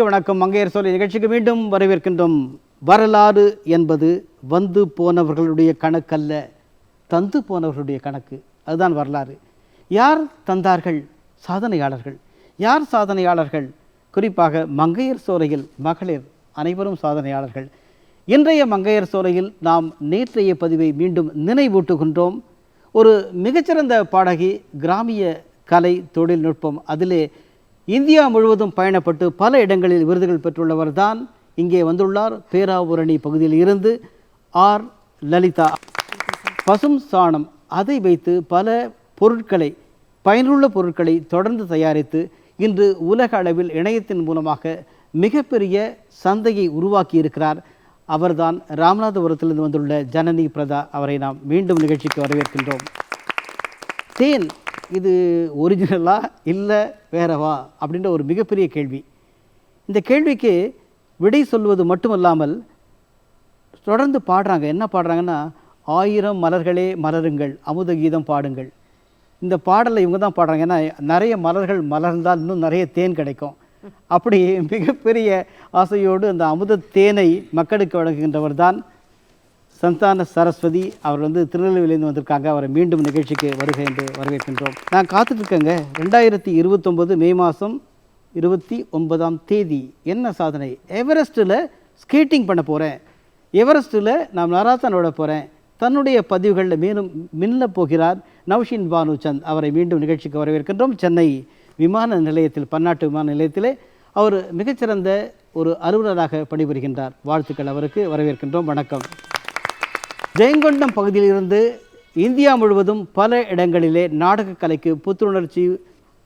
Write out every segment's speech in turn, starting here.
வணக்கம். மங்கையர் சோலை நிகழ்ச்சிக்கு மீண்டும் வரவேற்கின்றோம். வரலாறு என்பது வந்து போனவர்களுடைய கணக்கல்ல, தந்து போனவர்களுடைய கணக்கு. அதுதான் வரலாறு. யார் தந்தார்கள்? சாதனையாளர்கள். யார் சாதனையாளர்கள்? குறிப்பாக மங்கையர் சோலையில் மகளிர் அனைவரும் சாதனையாளர்கள். இன்றைய மங்கையர் சோலையில் நாம் நேற்றைய பதிவை மீண்டும் நினைவூட்டுகின்றோம். ஒரு மிகச்சிறந்த பாடகி, கிராமிய கலை தொழில்நுட்பம், அதிலே இந்தியா முழுவதும் பயணப்பட்டு பல இடங்களில் விருதுகள் பெற்றுள்ளவர் தான் இங்கே வந்துள்ளார். பேராவூரணி பகுதியில் இருந்து ஆர் லலிதா. பசும் சாணம், அதை வைத்து பல பொருட்களை, பயனுள்ள பொருட்களை தொடர்ந்து தயாரித்து இன்று உலக அளவில் இணையத்தின் மூலமாக மிகப்பெரிய சந்தையை உருவாக்கி இருக்கிறார். அவர்தான் ராமநாதபுரத்திலிருந்து வந்துள்ள ஜனனி பிரதா. அவரை நாம் மீண்டும் நிகழ்ச்சிக்கு வரவேற்கின்றோம். தேன் இது ஒரிஜினலா இல்லை வேறவா அப்படின்ற ஒரு மிகப்பெரிய கேள்வி. இந்த கேள்விக்கு விடை சொல்வது மட்டுமல்லாமல் தொடர்ந்து பாடுறாங்க. என்ன பாடுறாங்கன்னா, 1000 மலர்களே மலருங்கள், அமுத கீதம் பாடுங்கள். இந்த பாடலை இவங்க தான் பாடுறாங்க. ஏன்னா நிறைய மலர்கள் மலர்ந்தால் இன்னும் நிறைய தேன் கிடைக்கும். அப்படி மிகப்பெரிய ஆசையோடு அந்த அமுத தேனை மக்களுக்கு வழங்குகின்றவர் தான் சந்தான சரஸ்வதி. அவர் திருநெல்வேலியிலேருந்து வந்திருக்காங்க. அவரை மீண்டும் நிகழ்ச்சிக்கு வருகை என்று வரவேற்கின்றோம். நான் காத்துட்ருக்கேங்க. 2029 மே மாதம் 29ஆம் தேதி என்ன சாதனை? எவரெஸ்ட்டில் ஸ்கேட்டிங் பண்ண போகிறேன், எவரெஸ்ட்டில் நான் மராத்தான் ஓட போகிறேன். தன்னுடைய பதிவுகளில் மேலும் மின்ன போகிறார் நவ்ஷின் பானுச்சந்த். அவரை மீண்டும் நிகழ்ச்சிக்கு வரவேற்கின்றோம். சென்னை விமான நிலையத்தில், பன்னாட்டு விமான நிலையத்திலே அவர் மிகச்சிறந்த ஒரு அலுவலராக பணிபுரிகின்றார். வாழ்த்துக்கள் அவருக்கு. வரவேற்கின்றோம். வணக்கம். ஜெயங்கொண்டம் பகுதியிலிருந்து இந்தியா முழுவதும் பல இடங்களிலே நாடக கலைக்கு புத்துணர்ச்சி,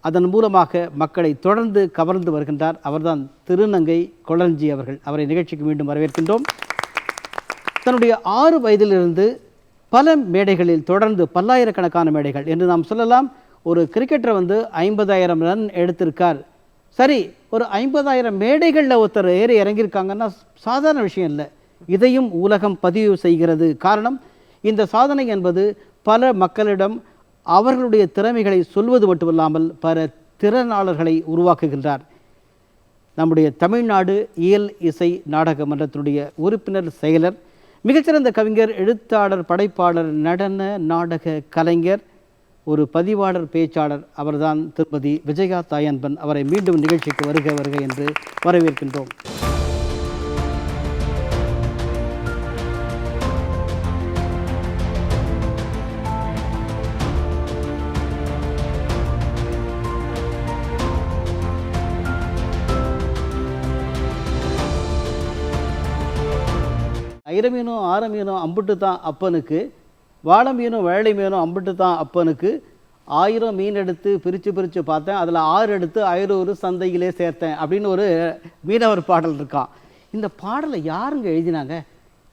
அதன் மூலமாக மக்களை தொடர்ந்து கவர்ந்து வருகின்றார். அவர்தான் திருநங்கை கொளஞ்சி அவர்கள். அவரை நிகழ்ச்சிக்கு மீண்டும் வரவேற்கின்றோம். தன்னுடைய 6 வயதிலிருந்து பல மேடைகளில் தொடர்ந்து பல்லாயிரக்கணக்கான மேடைகள் என்று நாம் சொல்லலாம். ஒரு கிரிக்கெட்டர் 50,000 ரன் எடுத்திருக்கார். சரி, ஒரு 50,000 மேடைகளில் ஒருத்தர் ஏறி இறங்கியிருக்காங்கன்னா சாதாரண விஷயம் இல்லை. இதையும் உலகம் பதிவு செய்கிறது. காரணம், இந்த சாதனை என்பது பல மக்களிடம் அவர்களுடைய திறமைகளை சொல்வது மட்டுமில்லாமல் பல திறனாளர்களை உருவாக்குகின்றார். நம்முடைய தமிழ்நாடு இயல் இசை நாடக மன்றத்தினுடைய உறுப்பினர், செயலர், மிகச்சிறந்த கவிஞர், எழுத்தாளர், படைப்பாளர், நடன நாடக கலைஞர், ஒரு பதிவாளர், பேச்சாளர். அவர்தான் திருமதி விஜயா தாயன்பன். அவரை மீண்டும் நிகழ்ச்சிக்கு வருக வருக என்று வரவேற்கின்றோம். ஐர மீனும் ஆர மீனும் அம்புட்டு தான் அப்பனுக்கு, வாழை மீனும் வேளை மீனும் அம்புட்டு தான் அப்பனுக்கு, 1000 மீன் எடுத்து பிரித்து பார்த்தேன், அதில் 6 எடுத்து ஐரூறு சந்தையிலே சேர்த்தேன் அப்படின்னு ஒரு மீனவர் பாடல் இருக்கான். இந்த பாடலை யாருங்க எழுதினாங்க?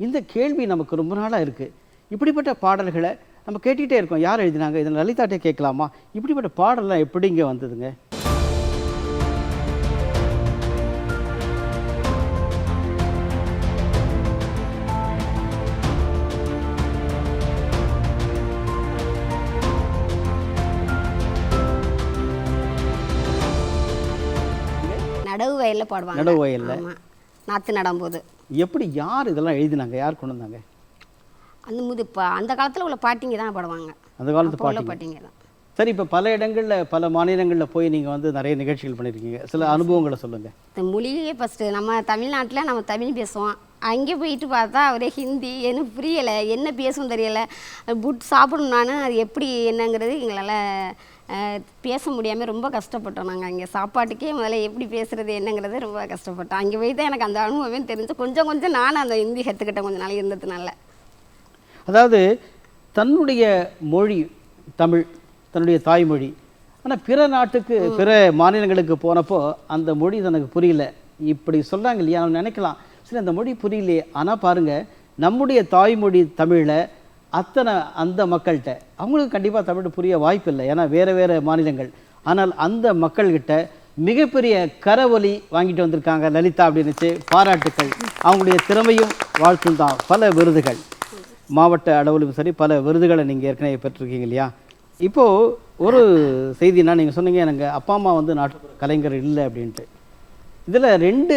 இந்த கேள்வி நமக்கு ரொம்ப நாளாக இருக்குது. இப்படிப்பட்ட பாடல்களை நம்ம கேட்டுகிட்டே இருக்கோம். யார் எழுதினாங்க? இதில் லலிதாட்டே கேட்கலாமா? இப்படிப்பட்ட பாடலாம் எப்படிங்க வந்ததுங்க? நடவு வயலில் பாடுவாங்க. நடவு வயலில் நாற்று நடும்போது. எப்படி, யார் இதெல்லாம் எழுதினாங்க? யார் கொண்டு வந்தாங்க? அந்த காலத்தில் உள்ள பாட்டிங்க தான் பாடுவாங்க. அந்த காலத்து பாட்டிங்க தான். சரி, இப்போ பல இடங்களில், பல மாநிலங்களில் போய் நீங்கள் நிறைய நிகழ்ச்சிகள் பண்ணியிருக்கீங்க. சில அனுபவங்களை சொல்லுங்கள். இந்த மொழியே ஃபஸ்ட்டு நம்ம தமிழ்நாட்டில் நம்ம தமிழ் பேசுவோம். அங்கே போயிட்டு பார்த்தா அவரே ஹிந்தி, எனக்கு புரியலை, என்ன பேசவும் தெரியலை. புட் சாப்பிடணுன்னானு அது எப்படி என்னங்கிறது எங்களால் பேச முடியாமல் ரொம்ப கஷ்டப்பட்டோம். நாங்கள் அங்கே சாப்பாட்டுக்கே முதல்ல எப்படி பேசுகிறது என்னங்கிறது ரொம்ப கஷ்டப்பட்டோம். அங்கே போய் தான் எனக்கு அந்த அனுபவமே தெரிஞ்சு கொஞ்சம் நானும் அந்த ஹிந்தி கற்றுக்கிட்டேன் கொஞ்சம் நாள் இருந்ததுனால. அதாவது தன்னுடைய மொழி தமிழ், தன்னுடைய தாய்மொழி. ஆனால் பிற நாட்டுக்கு, பிற மாநிலங்களுக்கு போனப்போ அந்த மொழி தனக்கு புரியல. இப்படி சொல்கிறாங்க இல்லையா? நம்ம நினைக்கலாம், சரி அந்த மொழி புரியலையே. ஆனால் பாருங்கள், நம்முடைய தாய்மொழி தமிழில் அத்தனை அந்த மக்கள்கிட்ட, அவங்களுக்கு கண்டிப்பாக தமிழ் புரிய வாய்ப்பு இல்லை, ஏன்னா வேறு மாநிலங்கள். ஆனால் அந்த மக்கள்கிட்ட மிகப்பெரிய கரவொலி வாங்கிட்டு வந்திருக்காங்க லலிதா அப்படின்னுச்சு. பாராட்டுக்கள். அவங்களுடைய திறமையும் வாழ்த்தும் தான். பல விருதுகள், மாவட்ட அளவிலும் சரி, பல விருதுகளை நீங்கள் ஏற்கனவே பெற்றிருக்கீங்க இல்லையா? இப்போது ஒரு செய்தினா, நீங்கள் சொன்னீங்க எனக்கு அப்பா அம்மா நாட்டுப்புற கலைஞர் இல்லை அப்படின்ட்டு. இதில் 2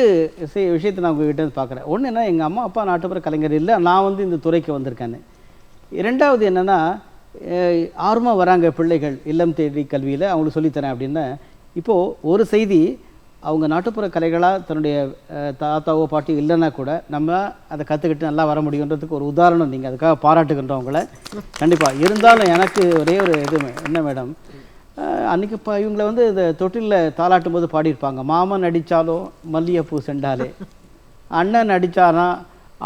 விஷயத்தை நான் உங்ககிட்ட பார்க்குறேன். ஒன்று என்ன, எங்கள் அம்மா அப்பா நாட்டுப்புற கலைஞர் இல்லை, நான் வந்து இந்த துறைக்கு வந்திருக்கேன்னு. 2வது என்னென்னா, ஆர்வமாக வராங்க பிள்ளைகள் இல்லம் தேடி கல்வியில், அவங்களுக்கு சொல்லித்தரேன் அப்படின்னு. இப்போது ஒரு செய்தி, அவங்க நாட்டுப்புற கலைகளாக தன்னுடைய தாத்தாவோ பாட்டி இல்லைன்னா கூட நம்ம அதை கற்றுக்கிட்டு நல்லா வர முடியுன்றதுக்கு ஒரு உதாரணம். நீங்கள் அதுக்காக பாராட்டுகின்றோம் உங்களை கண்டிப்பாக. இருந்தாலும் எனக்கு ஒரே ஒரு இது என்ன மேடம், அன்றைக்கி இப்போ இவங்களை வந்து இந்த தொட்டிலில் தாளாட்டும் போது பாடியிருப்பாங்க, மாமன் அடித்தாலோ மல்லிகைப்பூ செண்டாலே, அண்ணன் அடித்தானா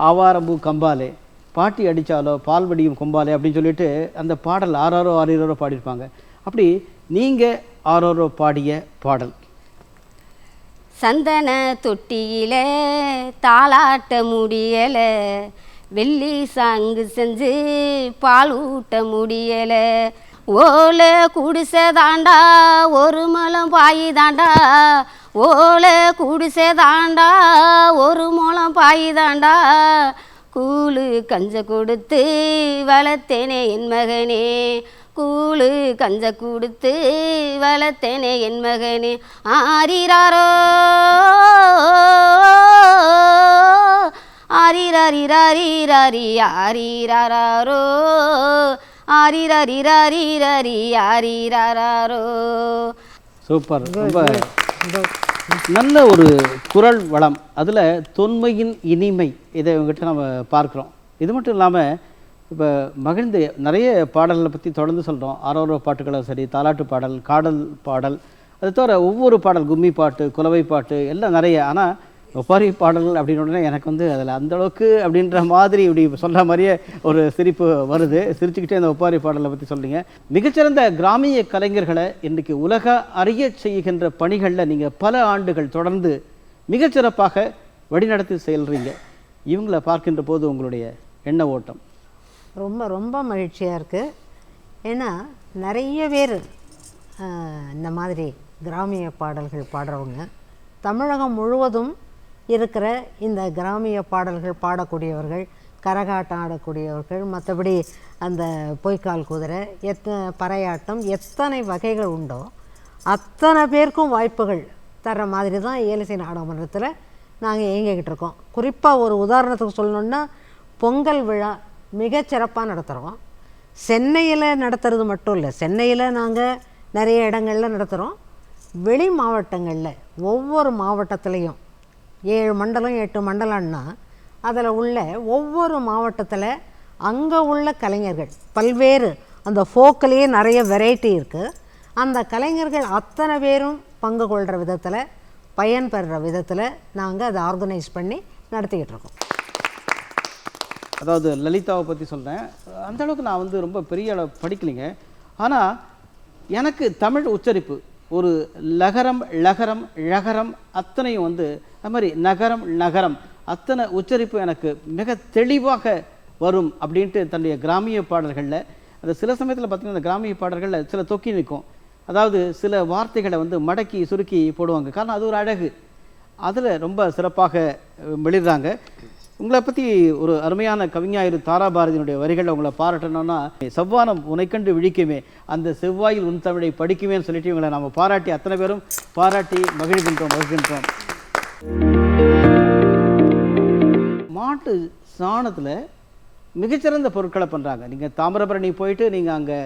ஆவாரம்பூ கம்பாலே, பாட்டி அடித்தாலோ பால்வடியும் கொம்பாலே அப்படின்னு சொல்லிட்டு அந்த பாடல் ஆறாரோ ஆறீரோ பாடியிருப்பாங்க. அப்படி நீங்கள் ஆறாரோ பாடிய பாடல். சந்தன தொட்டியில தாளாட்ட முடியல, வெள்ளி சாங்கு செஞ்சு பால் ஊட்ட முடியல, ஓலை குடிசைதாண்டா ஒரு முழம் பாயுதாண்டா, ஓலை குடிசைதாண்டா ஒரு முழம் பாயுதாண்டா, கூழு கஞ்ச கொடுத்து வளர்த்தேனே என் மகனே, கூழு கஞ்ச கொடுத்து வளர்த்தேனே என் மகனே, ஆரிராரோ ஆரிராரிராரிராரி ஆரிராரோ ஆரிராரிராரிராரி ஆரிராரோ. சூப்பர், ரொம்ப நல்ல ஒரு குரல் வளம், அதில் தொன்மையின் இனிமை, இதை இவங்ககிட்ட நம்ம பார்க்குறோம். இது மட்டும் இல்லாமல் இப்போ மகிழ்ந்து நிறைய பாடல்களை பற்றி தொடர்ந்து சொல்கிறோம். ஆரோரோ பாட்டுகளும் சரி, தாலாட்டு பாடல், காடல் பாடல், அது தவிர ஒவ்வொரு பாடல், கும்மி பாட்டு, குலவை பாட்டு எல்லாம் நிறைய. ஆனால் ஒப்பாரி பாடல்கள் அப்படின்னு உடனே எனக்கு வந்து அதில் அந்தளவுக்கு அப்படின்ற மாதிரி இப்படி சொல்கிற மாதிரியே ஒரு சிரிப்பு வருது. சிரிச்சுக்கிட்டே அந்த ஒப்பாரி பாடலை பற்றி சொல்கிறீங்க. மிகச்சிறந்த கிராமிய கலைஞர்களை இன்றைக்கி உலக அறிய செய்கின்ற பணிகளில் நீங்கள் பல ஆண்டுகள் தொடர்ந்து மிகச்சிறப்பாக வழிநடத்தி செல்றீங்க. இவங்களை பார்க்கின்ற போது உங்களுடைய எண்ண ஓட்டம்? ரொம்ப ரொம்ப மகிழ்ச்சியாக இருக்குது. ஏன்னா நிறைய பேர் இந்த மாதிரி கிராமிய பாடல்கள் பாடுறவங்க தமிழகம் முழுவதும் இருக்கிற இந்த கிராமிய பாடல்கள் பாடக்கூடியவர்கள், கரகாட்டம் ஆடக்கூடியவர்கள், மற்றபடி அந்த பொய்க்கால் குதிரை, பறையாட்டம், எத்தனை வகைகள் உண்டோ அத்தனை பேருக்கும் வாய்ப்புகள் தர்ற மாதிரி தான் ஏலிசை நாடகமன்றத்தில் நாங்கள் இயங்கிக்கிட்டு இருக்கோம். குறிப்பாக ஒரு உதாரணத்துக்கு சொல்லணுன்னா, பொங்கல் விழா மிகச்சிறப்பாக நடத்துகிறோம். சென்னையில் நடத்துறது மட்டும் இல்லை, சென்னையில் நாங்கள் நிறைய இடங்களில் நடத்துகிறோம். வெளி மாவட்டங்களில் ஒவ்வொரு மாவட்டத்துலேயும் 7 மண்டலம் 8 மண்டலம்னா அதில் உள்ள ஒவ்வொரு மாவட்டத்தில் அங்கே உள்ள கலைஞர்கள் பல்வேறு, அந்த ஃபோக்கிலேயே நிறைய வெரைட்டி இருக்குது. அந்த கலைஞர்கள் அத்தனை பேரும் பங்கு கொள்கிற விதத்தில், பயன்பெறுற விதத்தில் நாங்கள் அதை ஆர்கனைஸ் பண்ணி நடத்திக்கிட்டு இருக்கோம். அதாவது லலிதாவை பற்றி சொல்கிறேன். அந்தளவுக்கு நான் வந்து ரொம்ப பெரிய அளவு படிக்கலைங்க. ஆனால் எனக்கு தமிழ் உச்சரிப்பு, ஒரு லகரம் லகரம் ழகரம் அத்தனையும் வந்து அது மாதிரி நகரம் நகரம் அத்தனை உச்சரிப்பு எனக்கு மிக தெளிவாக வரும் அப்படின்ட்டு தன்னுடைய கிராமிய பாடல்களில், அந்த சில சமயத்தில் பார்த்திங்கன்னா அந்த கிராமிய பாடல்களில் சில தொக்கி நிற்கும். அதாவது சில வார்த்தைகளை வந்து மடக்கி சுருக்கி போடுவாங்க. காரணம் அது ஒரு அழகு. அதில் ரொம்ப சிறப்பாக வெளியிடுறாங்க. உங்களை பற்றி ஒரு அருமையான கவிஞாயிரு தாராபாரதியினுடைய வரிகளில் உங்களை பாராட்டணும்னா, செவ்வானம் உனைக்கண்டு விழிக்குமே அந்த செவ்வாயில் உன் தமிழை படிக்குமேன்னு சொல்லிட்டு இவங்களை நம்ம பாராட்டி, அத்தனை பேரும் பாராட்டி மகிழ்கின்றோம். மாட்டு சாணத்தில் மிகச்சிறந்த பொருட்களை பண்ணுறாங்க. நீங்கள் தாமிரபரணி போயிட்டு நீங்கள் அங்கே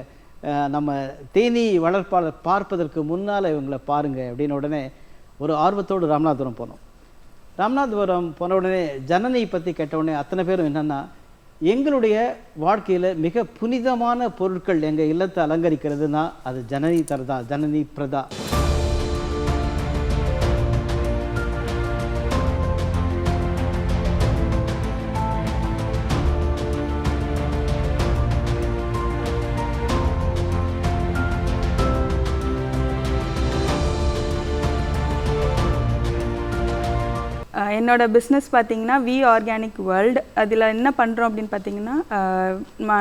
நம்ம தேனீ வளர்ப்பாளர் பார்ப்பதற்கு முன்னால் இவங்களை பாருங்கள் அப்படின்னு உடனே ஒரு ஆர்வத்தோடு ராமநாதபுரம் போனோம். ராமநாதபுரம் போன உடனே ஜனனி பற்றி கேட்ட உடனே அத்தனை பேரும் என்னென்னா, எங்களுடைய வாழ்க்கையில் மிக புனிதமான பொருட்கள் எங்கள் இல்லத்தை அலங்கரிக்கிறதுனா அது ஜனனி தரதா, ஜனனி பிரதா. என்னோட பிஸ்னஸ் பார்த்திங்கன்னா வி ஆர்கானிக் வேர்ல்டு. அதில் என்ன பண்ணுறோம் அப்படின்னு பார்த்தீங்கன்னா,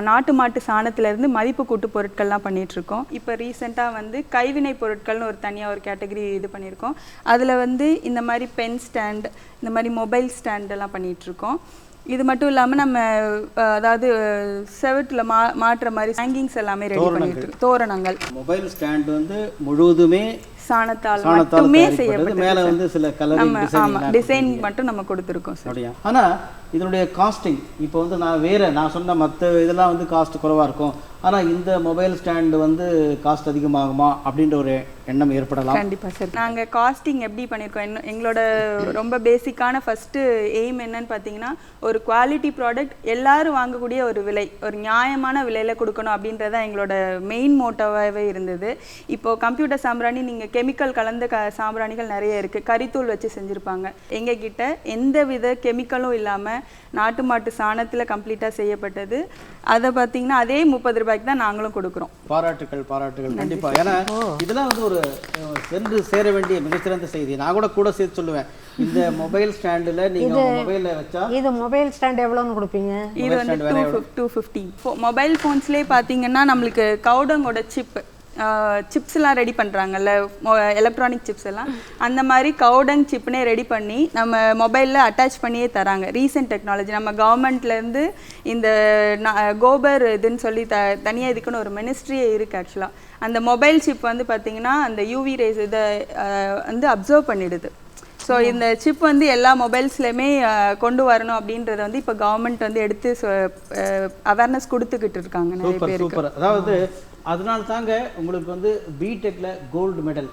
நாட்டு மாட்டு சாணத்திலேருந்து மதிப்பு கூட்டு பொருட்கள்லாம் பண்ணிகிட்ருக்கோம். இப்போ ரீசெண்டாக வந்து கைவினை பொருட்கள்னு ஒரு தனியாக ஒரு கேட்டகரி இது பண்ணியிருக்கோம். அதில் வந்து இந்த மாதிரி பென் ஸ்டாண்ட், இந்த மாதிரி மொபைல் ஸ்டாண்டெல்லாம் பண்ணிகிட்ருக்கோம். இது மட்டும் இல்லாமல் நம்ம அதாவது செவட்டில் மாட்டுற மாதிரி ஹேங்கிங்ஸ் எல்லாமே ரெடி பண்ணிட்டு, தோரணங்கள். மொபைல் ஸ்டாண்ட் வந்து முழுவதுமே சாணத்தால் சாணத்தால் மட்டுமே தயாரிக்கப்பட்டது. செய்யப்பட்டது மேல சார். வந்து சில கலரிங் நம்ம ஆமா டிசைன் மட்டும் நம்ம கொடுத்துருக்கோம் சார். அப்படியா? ஆனா இதனுடைய காஸ்டிங் இப்போ வந்து நான் சொன்ன மற்ற இதெல்லாம் வந்து காஸ்ட் குறைவா இருக்கும், ஆனா இந்த மொபைல் ஸ்டாண்டு வந்து காஸ்ட் அதிகமாகுமா அப்படின்ற ஒரு எண்ணம் ஏற்படலாம். கண்டிப்பா சார். நாங்க காஸ்டிங் எப்படி பண்ணியிருக்கோம், எங்களோட ரொம்ப பேசிக்கான ஃபர்ஸ்ட் எய்ம் என்னன்னு பார்த்தீங்கன்னா, ஒரு குவாலிட்டி ப்ராடக்ட் எல்லாரும் வாங்கக்கூடிய ஒரு விலை, ஒரு நியாயமான விலையில கொடுக்கணும் அப்படின்றத எங்களோட மெயின் மோட்டோவாகவே இருந்தது. இப்போ கம்ப்யூட்டர் சாம்பிராணி நீங்கள் கெமிக்கல் கலந்த சாம்பிராணிகள் நிறைய இருக்குது, கரித்தூள் வச்சு செஞ்சுருப்பாங்க. எங்ககிட்ட எந்த வித கெமிக்கலும் இல்லாமல் நாட்டு மாட்டு சாணத்தில் கம்ப்ளீட்டாக செய்யப்பட்டது. அதை பார்த்தீங்கன்னா அதே 30 ரூபாய்க்கு தான் நாங்களும் கொடுக்குறோம். பாராட்டுகள் கண்டிப்பா. ஏன்னா இதெல்லாம் வந்து ஒரு சென்று சேர வேண்டிய மிகச்சிறந்த செய்தி. நான் கூட சேர்த்து சொல்லுவேன், இந்த மொபைல் ஸ்டாண்டில் நீங்கள் மொபைலில் வச்சா இது மொபைல் ஸ்டாண்ட் எவ்வளோன்னு கொடுப்பீங்க? இது வந்து 250. மொபைல் ஃபோன்ஸ்லேயே பார்த்தீங்கன்னா நம்மளுக்கு கவுடங்கோட சிப்ஸ்லாம் ரெடி பண்ணுறாங்கல்ல, எலக்ட்ரானிக் சிப்ஸ் எல்லாம், அந்த மாதிரி கவுடங் சிப்னே ரெடி பண்ணி நம்ம மொபைலில் அட்டாச் பண்ணியே தராங்க. ரீசெண்ட் டெக்னாலஜி நம்ம கவர்மெண்ட்லேருந்து இந்த கோபர் இதுன்னு சொல்லி தனியாக இதுக்குன்னு ஒரு மினிஸ்ட்ரியே இருக்குது ஆக்சுவலாக. அந்த மொபைல் சிப் வந்து பார்த்திங்கன்னா அந்த யூவி ரேஸ் இதை வந்து அப்சர்வ் பண்ணிடுது. ஸோ இந்த சிப் வந்து எல்லா மொபைல்ஸ்லையுமே கொண்டு வரணும் அப்படின்றத வந்து இப்போ கவர்மெண்ட் வந்து எடுத்து அவேர்னஸ் கொடுத்துக்கிட்டு இருக்காங்க நிறைய பேருக்கு. சூப்பர். அதாவது அதனால தாங்க உங்களுக்கு வந்து பிடெக்ல கோல்டு மெடல்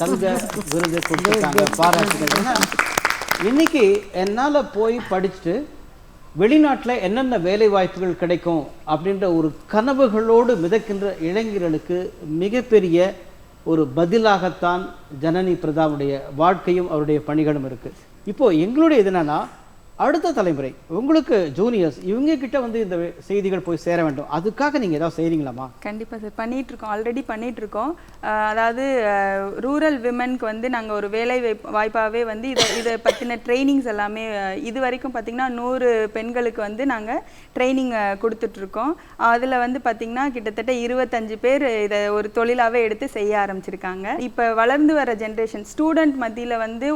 தங்க விருது கொடுத்துருக்காங்க. பாராட்டுகள். ஏன்னா இன்னைக்கு என்னால் போய் படிச்சுட்டு வெளிநாட்டில் என்னென்ன வேலை வாய்ப்புகள் கிடைக்கும் அப்படின்ற ஒரு கனவுகளோடு மிதக்கின்ற இளைஞர்களுக்கு மிகப்பெரிய ஒரு பதிலாகத்தான் ஜனனி பிரதாவுடைய வாழ்க்கையும் அவருடைய பணிகளும் இருக்குது. இப்போது எங்களுடைய இது என்னன்னா, அடுத்த தலைமுறை உங்களுக்கு ஜூனியர்ஸ் இவங்க கிட்ட வந்து இந்த செய்திகள் போய் சேர வேண்டும். அதுக்காக நீங்கள் ஏதாவது செய்கிறீங்களாமா? கண்டிப்பாக சார், பண்ணிகிட்ருக்கோம், ஆல்ரெடி பண்ணிகிட்ருக்கோம். அதாவது ரூரல் விமனுக்கு வந்து நாங்கள் ஒரு வேலை வாய்ப்பாகவே வந்து இதை பற்றின ட்ரைனிங்ஸ் எல்லாமே இது வரைக்கும் பார்த்திங்கன்னா 100 பெண்களுக்கு வந்து நாங்கள் ட்ரைனிங் கொடுத்துட்ருக்கோம். அதில் வந்து பார்த்திங்கன்னா கிட்டத்தட்ட 25 பேர் இதை ஒரு தொழிலாகவே எடுத்து செய்ய ஆரம்பிச்சிருக்காங்க. இப்போ வளர்ந்து வர ஜென்ரேஷன் ஸ்டூடெண்ட் மத்தியில் வந்து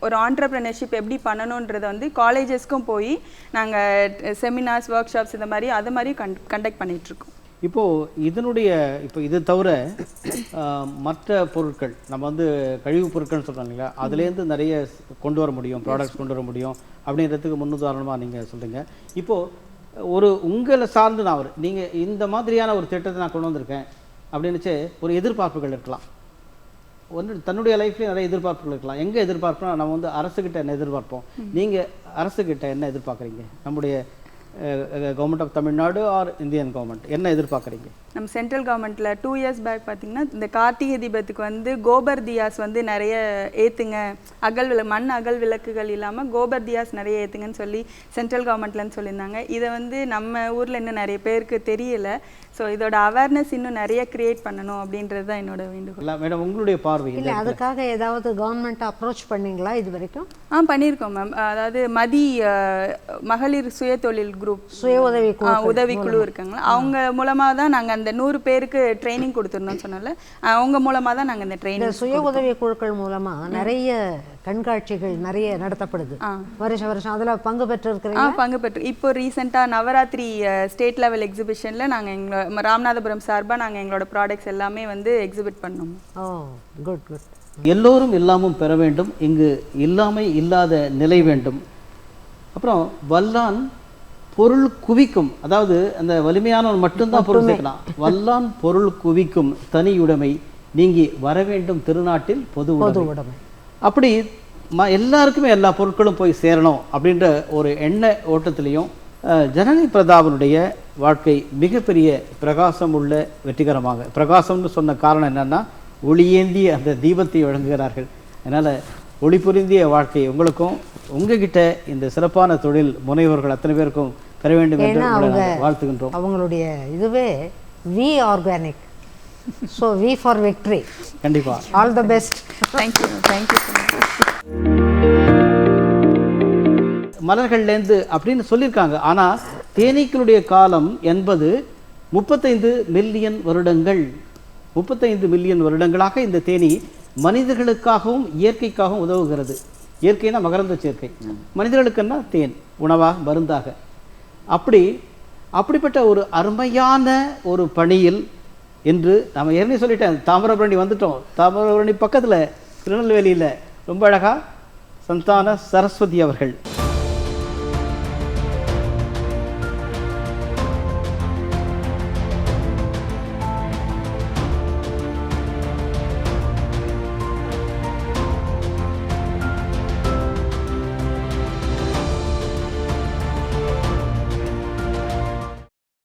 ஒரு ஆண்டர்ப்ரனர்ஷிப் எப்படி பண்ணணுன்றதை வந்து காலேஜஸ்க்கும் போய் நாங்கள் செமினார்ஸ், ஒர்க் ஷாப்ஸ் இந்த மாதிரி அது மாதிரி கண்டக்ட் பண்ணிகிட்ருக்கோம். இப்போ இது தவிர மற்ற பொருட்கள் நம்ம வந்து கழிவுப் பொருட்கள்னு சொல்கிறாங்க இல்லையா, அதுலேருந்து நிறைய கொண்டு வர முடியும், ப்ராடக்ட்ஸ் கொண்டு வர முடியும் அப்படின்றதுக்கு முன்னுதாரணமாக நீங்கள் சொல்கிறீங்க. இப்போது உங்களை சார்ந்து நீங்கள் இந்த மாதிரியான ஒரு திட்டத்தை நான் கொண்டு வந்திருக்கேன் அப்படின்னுச்சு ஒரு எதிர்பார்ப்புகள் இருக்கலாம். தன்னுடைய லைஃப்லேயும் நிறைய எதிர்பார்ப்புகள் இருக்கலாம். எங்கே எதிர்பார்ப்போம்னா நம்ம வந்து அரசுக்கிட்ட என்ன எதிர்பார்ப்போம், நீங்கள் அரசுக்கிட்ட என்ன எதிர்பார்க்குறீங்க? நம்முடைய government of Tamil Nadu or Indian government என்ன எதிர்பார்க்குறீங்க? நம்ம சென்ட்ரல் கவர்மெண்ட்டில் 2 இயர்ஸ் பேக் பார்த்திங்கன்னா இந்த கார்த்திகை தீபத்துக்கு வந்து கோபர் தியாஸ் வந்து நிறைய ஏற்றுங்க, மண் அகல் விளக்குகள் இல்லாமல் கோபர் தியாஸ் நிறைய ஏற்றுங்கன்னு சொல்லி சென்ட்ரல் கவர்மெண்ட்லன்னு சொல்லியிருந்தாங்க. இதை வந்து நம்ம ஊரில் இன்னும் நிறைய பேருக்கு தெரியல. ஸோ இதோட அவேர்னஸ் இன்னும் நிறைய கிரியேட் பண்ணணும் அப்படின்றது தான் என்னோட வேண்டுகோள். மேடம் உங்களுடைய பார்வை இல்லை, அதுக்காக ஏதாவது கவர்மெண்ட் அப்ரோச் பண்ணீங்களா இது வரைக்கும்? பண்ணியிருக்கோம் மேம். அதாவது மகளிர் சுய தொழில் குரூப், சுய உதவிக்குழு இருக்காங்களா, அவங்க மூலமாக தான் நாங்கள் அந்த 100 பேருக்கு ட்ரைனிங் கொடுத்துருந்தோம்னு சொன்னால அவங்க மூலமாக தான் நாங்கள் இந்த ட்ரைனிங். சுய உதவி குழுக்கள் மூலமாக நிறைய கண்காட்சிகள் நிறைய நடத்தப்படுது வருஷம். அதில் பங்கு பெற்றிருக்கிறீங்க? பங்கு பெற்று இப்போ ரீசெண்டாக நவராத்திரி ஸ்டேட் லெவல் எக்ஸிபிஷனில் நாங்கள் எங்கள் ராமநாதபுரம் சார்பாக நாங்கள் எங்களோட ப்ராடக்ட்ஸ் எல்லாமே வந்து எக்ஸிபிட் பண்ணோம். குட். எல்லோரும் எல்லாமும் பெற வேண்டும், இங்கு இல்லாமை இல்லாத நிலை வேண்டும். அப்புறம் வல்லான் பொருள் குவிக்கும், அதாவது அந்த வலிமையானவன் மட்டும்தான் பொருள் சேர்க்கலாம். வல்லான் பொருள் குவிக்கும் தனியுடைமை நீங்கி வர வேண்டும் திருநாட்டில் பொது உடைமை. அப்படி எல்லாருக்குமே எல்லா பொருட்களும் போய் சேரணும் அப்படின்ற ஒரு எண்ண ஓட்டத்திலையும் ஜனனி பிரதாபனுடைய வாழ்க்கை மிகப்பெரிய பிரகாசம் உள்ள வெற்றிகரமாக, பிரகாசம்னு சொன்ன காரணம் என்னன்னா ஒளியேந்திய அந்த தீபத்தை வழங்குகிறார்கள். அதனால் ஒளி புரிந்திய வாழ்க்கை உங்களுக்கும் உங்ககிட்ட இந்த சிறப்பான தொழில் முனைவர்கள் அத்தனை பேருக்கும் பெற வேண்டும் என்று வாழ்த்துகின்றோம். அவங்களுடைய இதுவே V organic. So V for victory. கண்டிப்பா. All the best. தேங்க்யூ. மலர்கள்லேருந்து அப்படின்னு சொல்லியிருக்காங்க. ஆனால் தேனீக்களுடைய காலம் என்பது 35 மில்லியன் வருடங்கள். 35 மில்லியன் வருடங்களாக இந்த தேனீ மனிதர்களுக்காகவும் இயற்கைக்காகவும் உதவுகிறது. இயற்கைனா மகரந்த சேர்க்கை, மனிதர்களுக்குன்னா தேன் உணவாக மருந்தாக. அப்படிப்பட்ட ஒரு அருமையான ஒரு பணியில் என்று நம்ம ஏற்கனவே சொல்லிட்டேன், தாமிரபரணி வந்துட்டோம். தாமிரபரணி பக்கத்தில் திருநெல்வேலியில் ரொம்ப அழகாக சந்தான சரஸ்வதி அவர்கள்.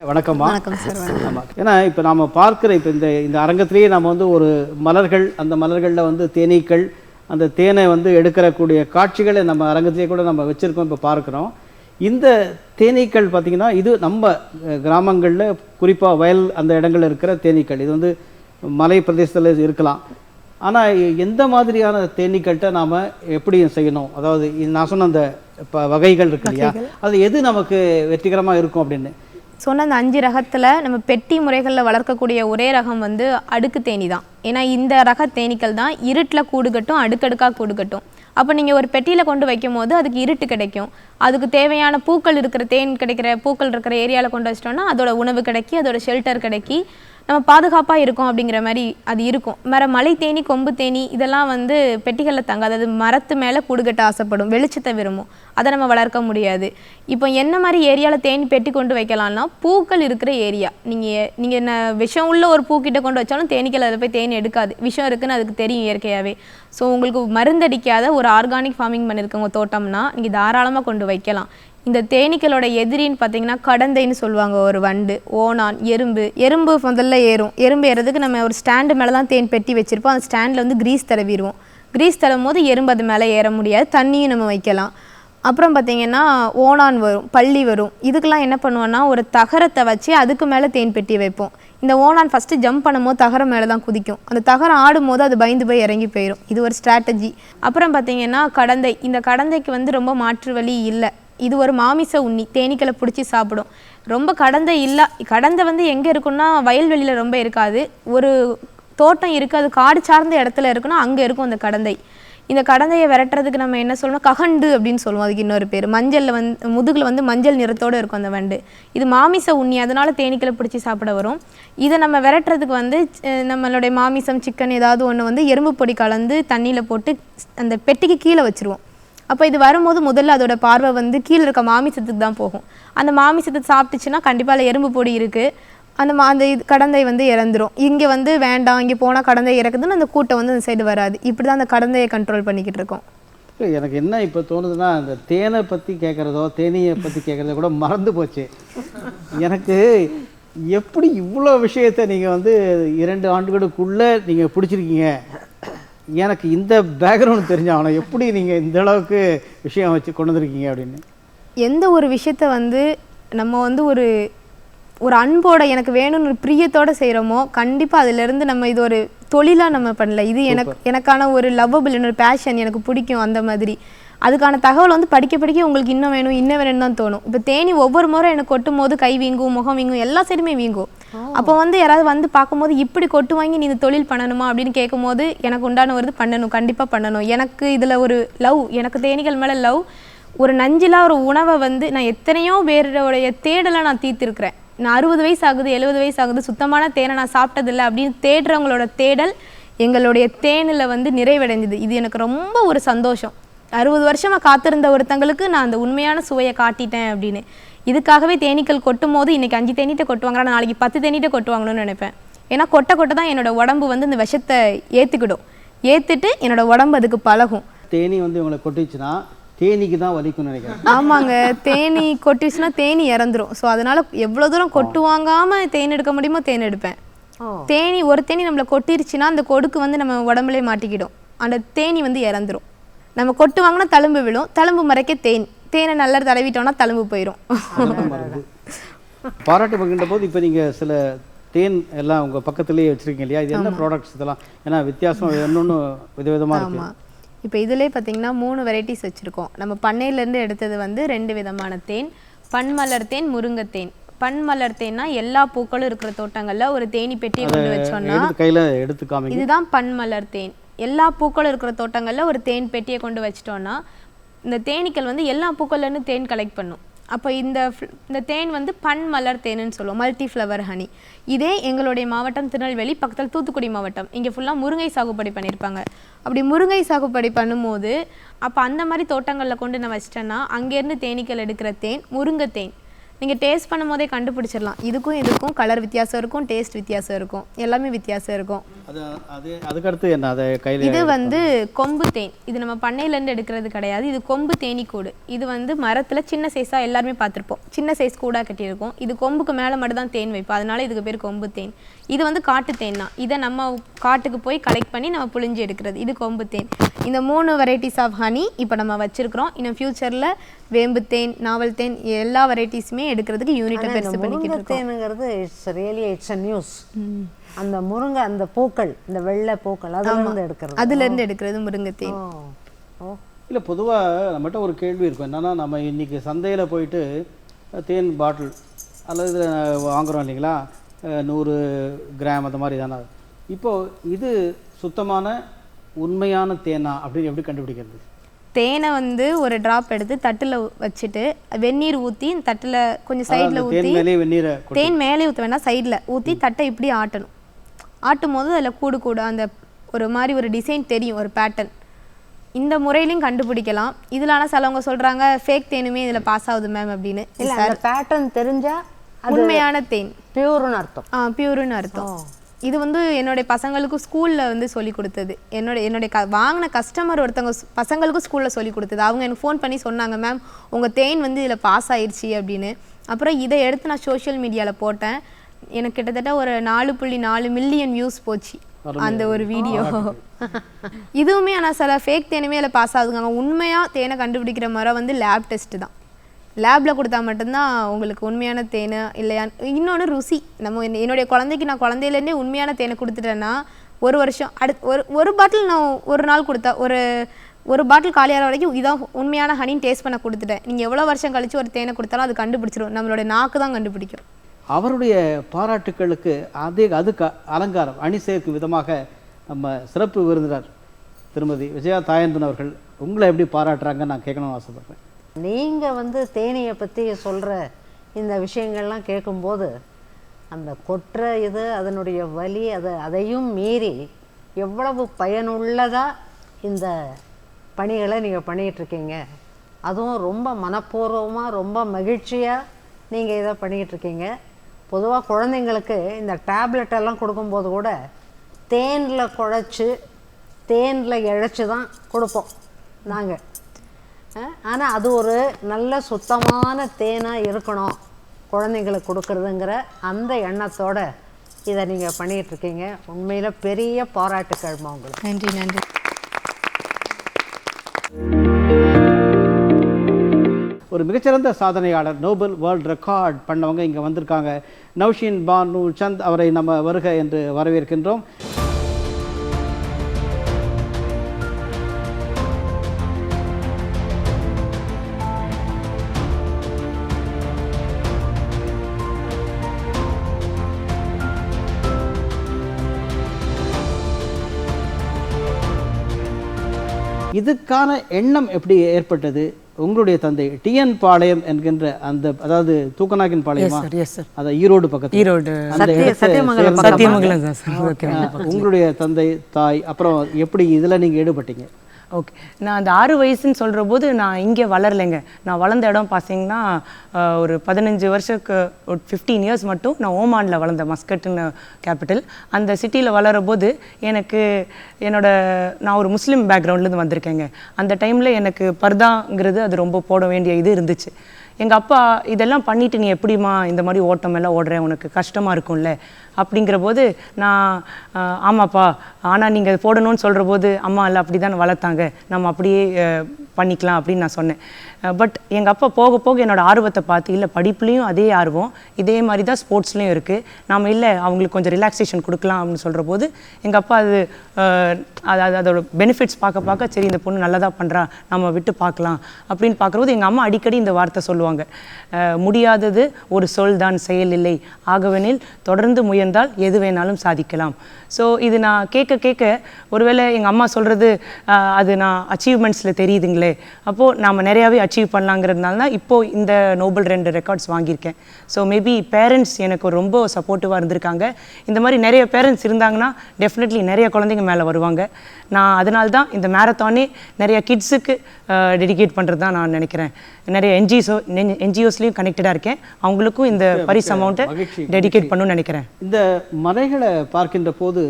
வணக்கம்மா. வணக்கம் சார். ஆமாம், ஏன்னா இப்போ நாம் பார்க்குற இப்போ இந்த அரங்கத்திலேயே நம்ம வந்து ஒரு மலர்கள், அந்த மலர்களில் வந்து தேனீக்கள் அந்த தேனை வந்து எடுக்கக்கூடிய காட்சிகளை நம்ம அரங்கத்திலே கூட நம்ம வச்சுருக்கோம், இப்போ பார்க்குறோம். இந்த தேனீக்கள் பார்த்திங்கன்னா இது நம்ம கிராமங்களில் குறிப்பாக வயல் அந்த இடங்களில் இருக்கிற தேனீக்கள். இது வந்து மலை பிரதேசத்தில் இருக்கலாம். ஆனால் எந்த மாதிரியான தேனீக்கள்கிட்ட நாம் எப்படி செய்யணும், அதாவது நான் சொன்ன அந்த இப்போ வகைகள் இருக்கு இல்லையா, அது எது நமக்கு வெற்றிகரமாக இருக்கும் அப்படின்னு சொன்ன அந்த 5 ரகத்தில் நம்ம பெட்டி முறைகளில் வளர்க்கக்கூடிய ஒரே ரகம் வந்து அடுக்கு தேனி தான். ஏன்னா இந்த ரக தேனீக்கள் தான் இருட்டில் கூடு கட்டும், அடுக்கடுக்காக கூடு கட்டும். அப்போ நீங்கள் ஒரு பெட்டியில் கொண்டு வைக்கும் போது அதுக்கு இருட்டு கிடைக்கும். அதுக்கு தேவையான பூக்கள் இருக்கிற தேன் கிடைக்கிற பூக்கள் இருக்கிற ஏரியாவில் கொண்டு வச்சிட்டோம்னா அதோட உணவு கிடைக்கி, அதோட ஷெல்டர் கிடைக்கி நம்ம பாதுகாப்பாக இருக்கும் அப்படிங்கிற மாதிரி அது இருக்கும். மலை தேனி, கொம்பு தேனி இதெல்லாம் வந்து பெட்டிகளில் தங்காது. அது மரத்து மேலே கூடுகட்ட ஆசைப்படும், வெளிச்சத்தை விரும்பும். அதை நம்ம வளர்க்க முடியாது. இப்போ என்ன மாதிரி ஏரியாவில் தேனி பெட்டி கொண்டு வைக்கலாம்னா பூக்கள் இருக்கிற ஏரியா. நீங்கள் என்ன விஷம் உள்ள ஒரு பூக்கிட்ட கொண்டு வச்சாலும் தேனீக்கள் அதில் போய் தேனி எடுக்காது. விஷம் இருக்குன்னு அதுக்கு தெரியும் இயற்கையாகவே. ஸோ உங்களுக்கு மருந்தடிக்காத ஒரு ஆர்கானிக் ஃபார்மிங் பண்ணியிருக்கவங்க தோட்டம்னா நீங்கள் தாராளமாக கொண்டு வைக்கலாம். இந்த தேனீக்களோட எதிரின்னு பார்த்தீங்கன்னா கடந்தைன்னு சொல்லுவாங்க, ஒரு வண்டு, ஓணான், எறும்பு முதல்ல ஏறும். எறும்பு ஏறதுக்கு நம்ம ஒரு ஸ்டாண்டு மேலே தான் தேன் பெட்டி வச்சுருப்போம். அந்த ஸ்டாண்டில் வந்து கிரீஸ் தடவிடுவோம். கிரீஸ் தடவும் போது எறும்பு அது மேலே ஏற முடியாது, தண்ணியும் நம்ம வைக்கலாம். அப்புறம் பார்த்திங்கன்னா ஓணான் வரும், பள்ளி வரும். இதுக்கெல்லாம் என்ன பண்ணுவோன்னா ஒரு தகரத்தை வச்சு அதுக்கு மேலே தேன் பெட்டி வைப்போம். இந்த ஓணான் ஃபஸ்ட்டு ஜம்ப் பண்ணும்போது தகரம் மேலே தான் குதிக்கும். அந்த தகரம் ஆடும்போது அது பயந்து போய் இறங்கி போயிடும். இது ஒரு ஸ்ட்ராட்டஜி. அப்புறம் பார்த்திங்கன்னா கடந்தை. இந்த கடந்தைக்கு வந்து ரொம்ப மாற்று வழி இல்லை. இது ஒரு மாமிச உண்ணி, தேனீக்களை பிடிச்சி சாப்பிடும். ரொம்ப கடந்தை வந்து எங்கே இருக்குன்னா வயல்வெளியில் ரொம்ப இருக்காது. ஒரு தோட்டம் இருக்குது, அது காடு சார்ந்த இடத்துல இருக்குன்னா அங்கே இருக்கும் அந்த கடந்தை. இந்த கடந்தையை விரட்டுறதுக்கு நம்ம என்ன சொல்லணும், ககண்டு அப்படின்னு சொல்லுவோம். அதுக்கு இன்னொரு பேர். மஞ்சளில் வந்து முதுகில் வந்து மஞ்சள் நிறத்தோடு இருக்கும் அந்த வண்டு. இது மாமிச உண்ணி, அதனால தேனீக்களை பிடிச்சி சாப்பிட வரும். இதை நம்ம விரட்டுறதுக்கு வந்து நம்மளுடைய மாமிசம், சிக்கன் ஏதாவது ஒன்று வந்து எறும்பு பொடி கலந்து தண்ணியில் போட்டு அந்த பெட்டிக்கு கீழே வச்சுருவோம். அப்போ இது வரும்போது முதல்ல அதோட பார்வை வந்து கீழே இருக்க மாமிசத்துக்கு தான் போகும். அந்த மாமிசத்தை சாப்பிட்டுச்சுன்னா கண்டிப்பாக எறும்பு பொடி இருக்குது, அந்த கடந்தை வந்து இறந்துடும். இங்கே வந்து வேண்டாம், இங்கே போனால் கடந்தை இறக்குதுன்னு அந்த கூட்டம் வந்து அந்த சைடு வராது. இப்படி தான் அந்த கடந்தையை கண்ட்ரோல் பண்ணிக்கிட்டு இருக்கோம். எனக்கு என்ன இப்போ தோணுதுன்னா, அந்த தேனை பற்றி கேட்குறதோ தேனியை பற்றி கேட்குறதோ கூட மறந்து போச்சு. எனக்கு எப்படி இவ்வளோ விஷயத்தை நீங்கள் வந்து 2 ஆண்டுகளுக்குள்ளே நீங்கள் பிடிச்சிருக்கீங்க. எனக்கு இந்த பேக்ரவுண்ட் தெரிஞ்சாகணும், எப்படி நீங்கள் இந்த அளவுக்கு விஷயம் வச்சு கொண்டு வந்திருக்கீங்க அப்படின்னு. எந்த ஒரு விஷயத்த வந்து நம்ம வந்து ஒரு அன்போட எனக்கு வேணும்னு ஒரு பிரியத்தோடு செய்கிறோமோ கண்டிப்பாக அதிலேருந்து நம்ம இது ஒரு தொழிலாக நம்ம பண்ணல. இது எனக்கான ஒரு லவ்வபிள், ஒரு பேஷன், எனக்கு பிடிக்கும். அந்த மாதிரி அதுக்கான தகவல் வந்து படிக்க உங்களுக்கு இன்னும் வேணும்னு தான் தோணும். இப்போ தேனி ஒவ்வொரு முறை எனக்கு கொட்டும் போது கை வீங்கும், முகம் வீங்கும், எல்லா சைடுமே வீங்கும். அப்போ வந்து யாராவது வந்து பார்க்கும்போது இப்படி கொட்டு வாங்கி நீ இந்த தொழில் பண்ணணுமா அப்படின்னு கேட்கும் போது எனக்கு உண்டான ஒரு பண்ணணும், கண்டிப்பாக பண்ணணும். எனக்கு இதில் ஒரு லவ், எனக்கு தேனீகள் மேலே லவ். ஒரு நஞ்சிலா ஒரு உணவை வந்து நான் எத்தனையோ பேருடைய தேடலை நான் தீர்த்திருக்கிறேன். நான் 60 வயசு ஆகுது, 70 வயசு ஆகுது, சுத்தமான தேனை நான் சாப்பிட்டதில்லை அப்படின்னு தேடுறவங்களோட தேடல் எங்களுடைய தேனில் வந்து நிறைவடைஞ்சுது. இது எனக்கு ரொம்ப ஒரு சந்தோஷம். 60 வருஷமாக காத்திருந்த ஒருத்தங்களுக்கு நான் அந்த உண்மையான சுவையை காட்டிட்டேன் அப்படின்னு. இதுக்காகவே தேனீக்கள் கொட்டும் போது இன்றைக்கி 5 தேனீட்டை கொட்டுவாங்க, நாளைக்கு 10 தேனீட்டை கொட்டுவாங்கன்னு நினைப்பேன். ஏன்னா கொட்ட தான் என்னோட உடம்பு வந்து இந்த விஷத்தை ஏற்றுட்டு என்னோட உடம்பு அதுக்கு பழகும். தேனி வந்து இவங்களை கொட்டிச்சுன்னா தேனிக்கு தான் வலிக்கும்னு நினைக்கிறேன். ஆமாங்க, தேனி கொட்டிச்சுன்னா தேனி இறந்துரும். ஸோ அதனால எவ்வளோ தூரம் கொட்டு வாங்காமல் தேன் எடுக்க முடியுமோ தேன் எடுப்பேன். ஒரு தேனி நம்மளை கொட்டிருச்சுன்னா அந்த கொடுக்கு வந்து நம்ம உடம்புலேயே மாட்டிக்கிடும், அந்த தேனி வந்து இறந்துரும். நம்ம கொட்டு வாங்கினா தழும்பு விழும், தழும்பு மறைக்க தேனை நல்லா தடவிட்டோம்னா தழும்பு போயிடும். பாராட்டு பகிர்ந்த போது இப்போ நீங்கள் சில தேன் எல்லாம் உங்கள் பக்கத்துலேயே வச்சுருக்கீங்க இல்லையா, இது என்ன ப்ராடக்ட்ஸ் இதெல்லாம்? ஏன்னா வித்தியாசம் இன்னொன்று விதவிதமாக இருக்குது. இப்போ இதிலே பார்த்தீங்கன்னா 3 வெரைட்டிஸ் வச்சுருக்கோம். நம்ம பண்ணையிலேருந்து எடுத்தது வந்து 2 விதமான தேன், பன்மலர் தேன், முருங்கைத்தேன். பன்மலர் தேன்னா எல்லா பூக்களும் இருக்கிற தோட்டங்களில் ஒரு தேனி பெட்டியை கொண்டு வச்சோன்னா கையில் எடுத்துக்காம இதுதான் பன்மலர் தேன். எல்லா பூக்களும் இருக்கிற தோட்டங்களில் ஒரு தேன் பெட்டியை கொண்டு வச்சிட்டோன்னா இந்த தேனீக்கள் வந்து எல்லா பூக்கள்லேருந்து தேன் கலெக்ட் பண்ணும். அப்போ இந்த தேன் வந்து பன் மலர் தேனுன்னு சொல்லுவோம், மல்டி ஃப்ளவர் ஹனி. இதே எங்களுடைய மாவட்டம் திருநெல்வேலி, பக்கத்தில் தூத்துக்குடி மாவட்டம், இங்கே ஃபுல்லாக முருங்கை சாகுபடி பண்ணியிருப்பாங்க. அப்படி முருங்கை சாகுபடி பண்ணும்போது அப்போ அந்த மாதிரி தோட்டங்களில் கொண்டு நான் வச்சிட்டேன்னா அங்கேருந்து தேனீக்கள் எடுக்கிற தேன் முருங்கை தேன். நீங்கள் டேஸ்ட் பண்ணும் போதே கண்டுபிடிச்சிடலாம், இதுக்கும் கலர் வித்தியாசம் இருக்கும், டேஸ்ட் வித்தியாசம் இருக்கும், எல்லாமே வித்தியாசம் இருக்கும். அதுக்கடுத்து என்ன அதை கையில்? இது வந்து கொம்பு தேன். இது நம்ம பண்ணையிலேருந்து எடுக்கிறது கிடையாது, இது கொம்பு தேனீக்கூடு. இது வந்து மரத்தில் சின்ன சைஸாக எல்லாருமே பார்த்துருப்போம், சின்ன சைஸ் கூடாக கட்டியிருக்கும். இது கொம்புக்கு மேலே மட்டும் தான் தேன் வைப்போம், அதனால இதுக்கு பேர் கொம்பு தேன். இது வந்து காட்டு தேன் தான், இதை நம்ம காட்டுக்கு போய் கலெக்ட் பண்ணி நம்ம புழிஞ்சு எடுக்கிறது, இது கொம்பு தேன். இந்த 3 வெரைட்டிஸ் ஆஃப் ஹனி இப்போ நம்ம வச்சுருக்கிறோம். இன்னும் ஃப்யூச்சரில் வேம்பு தேன், நாவல் தேன் எல்லா வெரைட்டிஸுமே எடுக்கிறதுக்கு யூனிட்டை பெருசு பண்ணிக்கிட்டு இருக்கோம். தேனுங்கிறது இட்ஸ் நியூஸ். அந்த முருங்கை, அந்த பூக்கள், இந்த வெள்ளை பூக்கள் அதுலேருந்து எடுக்கிறது முருங்கை தேன். இல்லை, பொதுவாக நம்மகிட்ட ஒரு கேள்வி இருக்கும், என்னென்னா நம்ம இன்றைக்கி சந்தையில் போயிட்டு தேன் பாட்டில் அல்லது வாங்குகிறோம் இல்லைங்களா, 100 கிராம் அந்த மாதிரி தானே. இப்போது இது சுத்தமான உண்மையான தேனா அப்படின்னு எப்படி கண்டுபிடிக்கிறது? தேனை வந்து ஒரு ட்ராப் எடுத்து தட்டில் வச்சுட்டு வெந்நீர் ஊற்றி தட்டில் கொஞ்சம் சைடில் ஊற்றி, தேன் மேலே ஊற்ற வேணால் சைடில் ஊற்றி தட்டை இப்படி ஆட்டணும். ஆட்டும் போது அதில் கூடு அந்த ஒரு மாதிரி ஒரு டிசைன் தெரியும், ஒரு பேட்டர்ன். இந்த முறையிலையும் கண்டுபிடிக்கலாம். இதில் ஆனால் சிலவங்க சொல்கிறாங்க ஃபேக் தேனுமே இதில் பாஸ் ஆகுது மேம் அப்படின்னு. இல்லை, அந்த பேட்டர்ன் தெரிஞ்சால் உண்மையான தேன், பியூர்னு அர்த்தம். பியூர்னு அர்த்தம். இது வந்து என்னுடைய பசங்களுக்கு ஸ்கூலில் வந்து சொல்லி கொடுத்தது. என்னுடைய வாங்கின கஸ்டமர் ஒருத்தவங்க பசங்களுக்கும் ஸ்கூலில் சொல்லி கொடுத்தது. அவங்க எனக்கு ஃபோன் பண்ணி சொன்னாங்க, மேம் உங்கள் தேன் வந்து இதில் பாஸ் ஆயிடுச்சு அப்படின்னு. அப்புறம் இதை எடுத்து நான் சோஷியல் மீடியாவில் போட்டேன். எனக்கு கிட்டத்தட்ட ஒரு 4.4 மில்லியன் வியூஸ் போச்சு அந்த ஒரு வீடியோ. இதுவுமே ஆனால் சில ஃபேக் தேனுமே அதில் பாஸ் ஆகுதுங்க. உண்மையாக தேனை கண்டுபிடிக்கிற முறை வந்து லேப் டெஸ்ட்டு தான். லேபில் கொடுத்தா மட்டும்தான் உங்களுக்கு உண்மையான தேன் இல்லையா. இன்னொன்று ருசி. நம்ம என்னுடைய குழந்தைக்கு நான் குழந்தையிலேருந்தே உண்மையான தேனை கொடுத்துட்டேன்னா ஒரு வருஷம் ஒரு பாட்டில் நான் ஒரு நாள் கொடுத்தா ஒரு பாட்டில் காலியாகிற வரைக்கும் இதான் உண்மையான ஹனின்னு டேஸ்ட் பண்ண கொடுத்துட்டேன். நீங்கள் எவ்வளோ வருஷம் கழித்து ஒரு தேனை கொடுத்தாலும் அது கண்டுபிடிச்சிடும், நம்மளோட நாக்கு தான் கண்டுபிடிக்கும். அவருடைய பாராட்டுக்களுக்கு அதுக்கு அலங்காரம் அணி சேர்க்கும் விதமாக நம்ம சிறப்பு விருந்தினர் திருமதி விஜயா தாயந்தன் அவர்கள் உங்களை எப்படி பாராட்டுறாங்கன்னு நான் கேட்கணும்னு ஆசைப்படுறேன். நீங்கள் வந்து தேனியை பற்றி சொல்கிற இந்த விஷயங்கள்லாம் கேட்கும்போது அந்த கொற்ற இது அதனுடைய வலி அதையும் மீறி எவ்வளவு பயனுள்ளதாக இந்த பணிகளை நீங்கள் பண்ணிகிட்ருக்கீங்க. அதுவும் ரொம்ப மனப்பூர்வமாக ரொம்ப மகிழ்ச்சியாக நீங்கள் இதை பண்ணிகிட்ருக்கீங்க. பொதுவாக குழந்தைங்களுக்கு இந்த டேப்லெட் எல்லாம் கொடுக்கும்போது கூட தேனில் குழைச்சி தேனில் இழைச்சி தான் கொடுப்போம் நாங்கள். ஆனால் அது ஒரு நல்ல சுத்தமான தேனாக இருக்கணும் குழந்தைங்களுக்கு கொடுக்குறதுங்கிற அந்த எண்ணத்தோடு இதை நீங்கள் பண்ணிகிட்ருக்கீங்க. உண்மையில் பெரிய பாராட்டுக்கள்மா உங்களுக்கு. நன்றி நன்றி. ஒரு மிகச்சிறந்த சாதனையாளர், நோபல் வேர்ல்ட் ரெக்கார்ட் பண்ணவங்க இங்கே வந்திருக்காங்க. நௌஷின் பானு சந்த் அவரை நம்ம வருக என்று வரவேற்கின்றோம். இதுக்கான எண்ணம் எப்படி ஏற்பட்டது? உங்களுடைய தந்தை டிஎன் பாளையம் என்கின்ற அந்த, அதாவது தூக்கநாயக்கன் பாளையமா, அத ஈரோடு பக்கத்துல, ஈரோடு உங்களுடைய தந்தை தாய் அப்புறம் எப்படி இதுல நீங்க ஈடுபட்டீங்க? ஓகே, நான் அந்த 6 வயசுன்னு சொல்கிற போது நான் இங்கே வளரலைங்க. நான் வளர்ந்த இடம் பார்த்தீங்கன்னா ஒரு 15 வருஷத்துக்கு ஒரு 15 இயர்ஸ் மட்டும் நான் ஓமானில் வளர்ந்தேன், மஸ்கட்டுன்னு கேபிட்டல். அந்த சிட்டியில் வளர போது எனக்கு நான் ஒரு முஸ்லீம் பேக்ரவுண்ட்லேருந்து வந்திருக்கேங்க. அந்த டைமில் எனக்கு பர்தாங்கிறது அது ரொம்ப போட வேண்டிய இது இருந்துச்சு. எங்கள் அப்பா இதெல்லாம் பண்ணிவிட்டு நீ எப்படிம்மா இந்த மாதிரி ஓட்டம் எல்லாம் ஓடுறேன், உனக்கு கஷ்டமாக இருக்கும்ல அப்படிங்கிற போது நான் ஆமாப்பா, ஆனால் நீங்கள் போடணும்னு சொல்கிற போது அம்மா இல்லை அப்படி தான் வளர்த்தாங்க, நம்ம அப்படியே பண்ணிக்கலாம் அப்படின்னு நான் சொன்னேன். பட் எங்கள் அப்பா போக போக என்னோடய ஆர்வத்தை பார்த்து, இல்லை படிப்புலேயும் அதே ஆர்வம், இதே மாதிரி தான் ஸ்போர்ட்ஸ்லேயும் இருக்குது, நாம் இல்லை அவங்களுக்கு கொஞ்சம் ரிலாக்ஸேஷன் கொடுக்கலாம் அப்படின்னு சொல்கிற போது எங்கள் அப்பா அதோட பெனிஃபிட்ஸ் பார்க்க சரி இந்த பொண்ணு நல்லதாக பண்ணுறா, நம்ம விட்டு பார்க்கலாம் அப்படின்னு பார்க்குறபோது எங்கள் அம்மா அடிக்கடி இந்த வார்த்தை சொல்லுவாங்க, முடியாதது ஒரு சொல் தான், செயல் இல்லை, ஆகவெனில் தொடர்ந்து முயன்றால் எது வேணாலும் சாதிக்கலாம். ஸோ இது நான் கேட்க ஒருவேளை எங்கள் அம்மா சொல்கிறது அது அது நான் அச்சீவ்மெண்ட்ஸில் தெரியுதுங்களே, அப்போது நாம் நிறையாவே அச்சீவ் பண்ணலாங்கிறதுனால தான் இப்போது இந்த நோபல் 2 ரெக்கார்ட்ஸ் வாங்கியிருக்கேன். ஸோ மேபி பேரண்ட்ஸ் எனக்கு ரொம்ப சப்போர்ட்டிவாக இருந்திருக்காங்க. இந்த மாதிரி நிறைய பேரண்ட்ஸ் இருந்தாங்கன்னா டெஃபினெட்லி நிறைய குழந்தைங்க மேலே வருவாங்க. நான் அதனால தான் இந்த மேரத்தானே நிறைய கிட்ஸுக்கு டெடிகேட் பண்ணுறது தான் நான் நினைக்கிறேன். நிறைய என்ஜிஓஸ்லேயும் கனெக்டடாக இருக்கேன். அவங்களுக்கும் இந்த பரிசு அமௌண்ட்டை டெடிகேட் பண்ணணும்னு நினைக்கிறேன். இந்த மலைகளை பார்க்கின்ற போது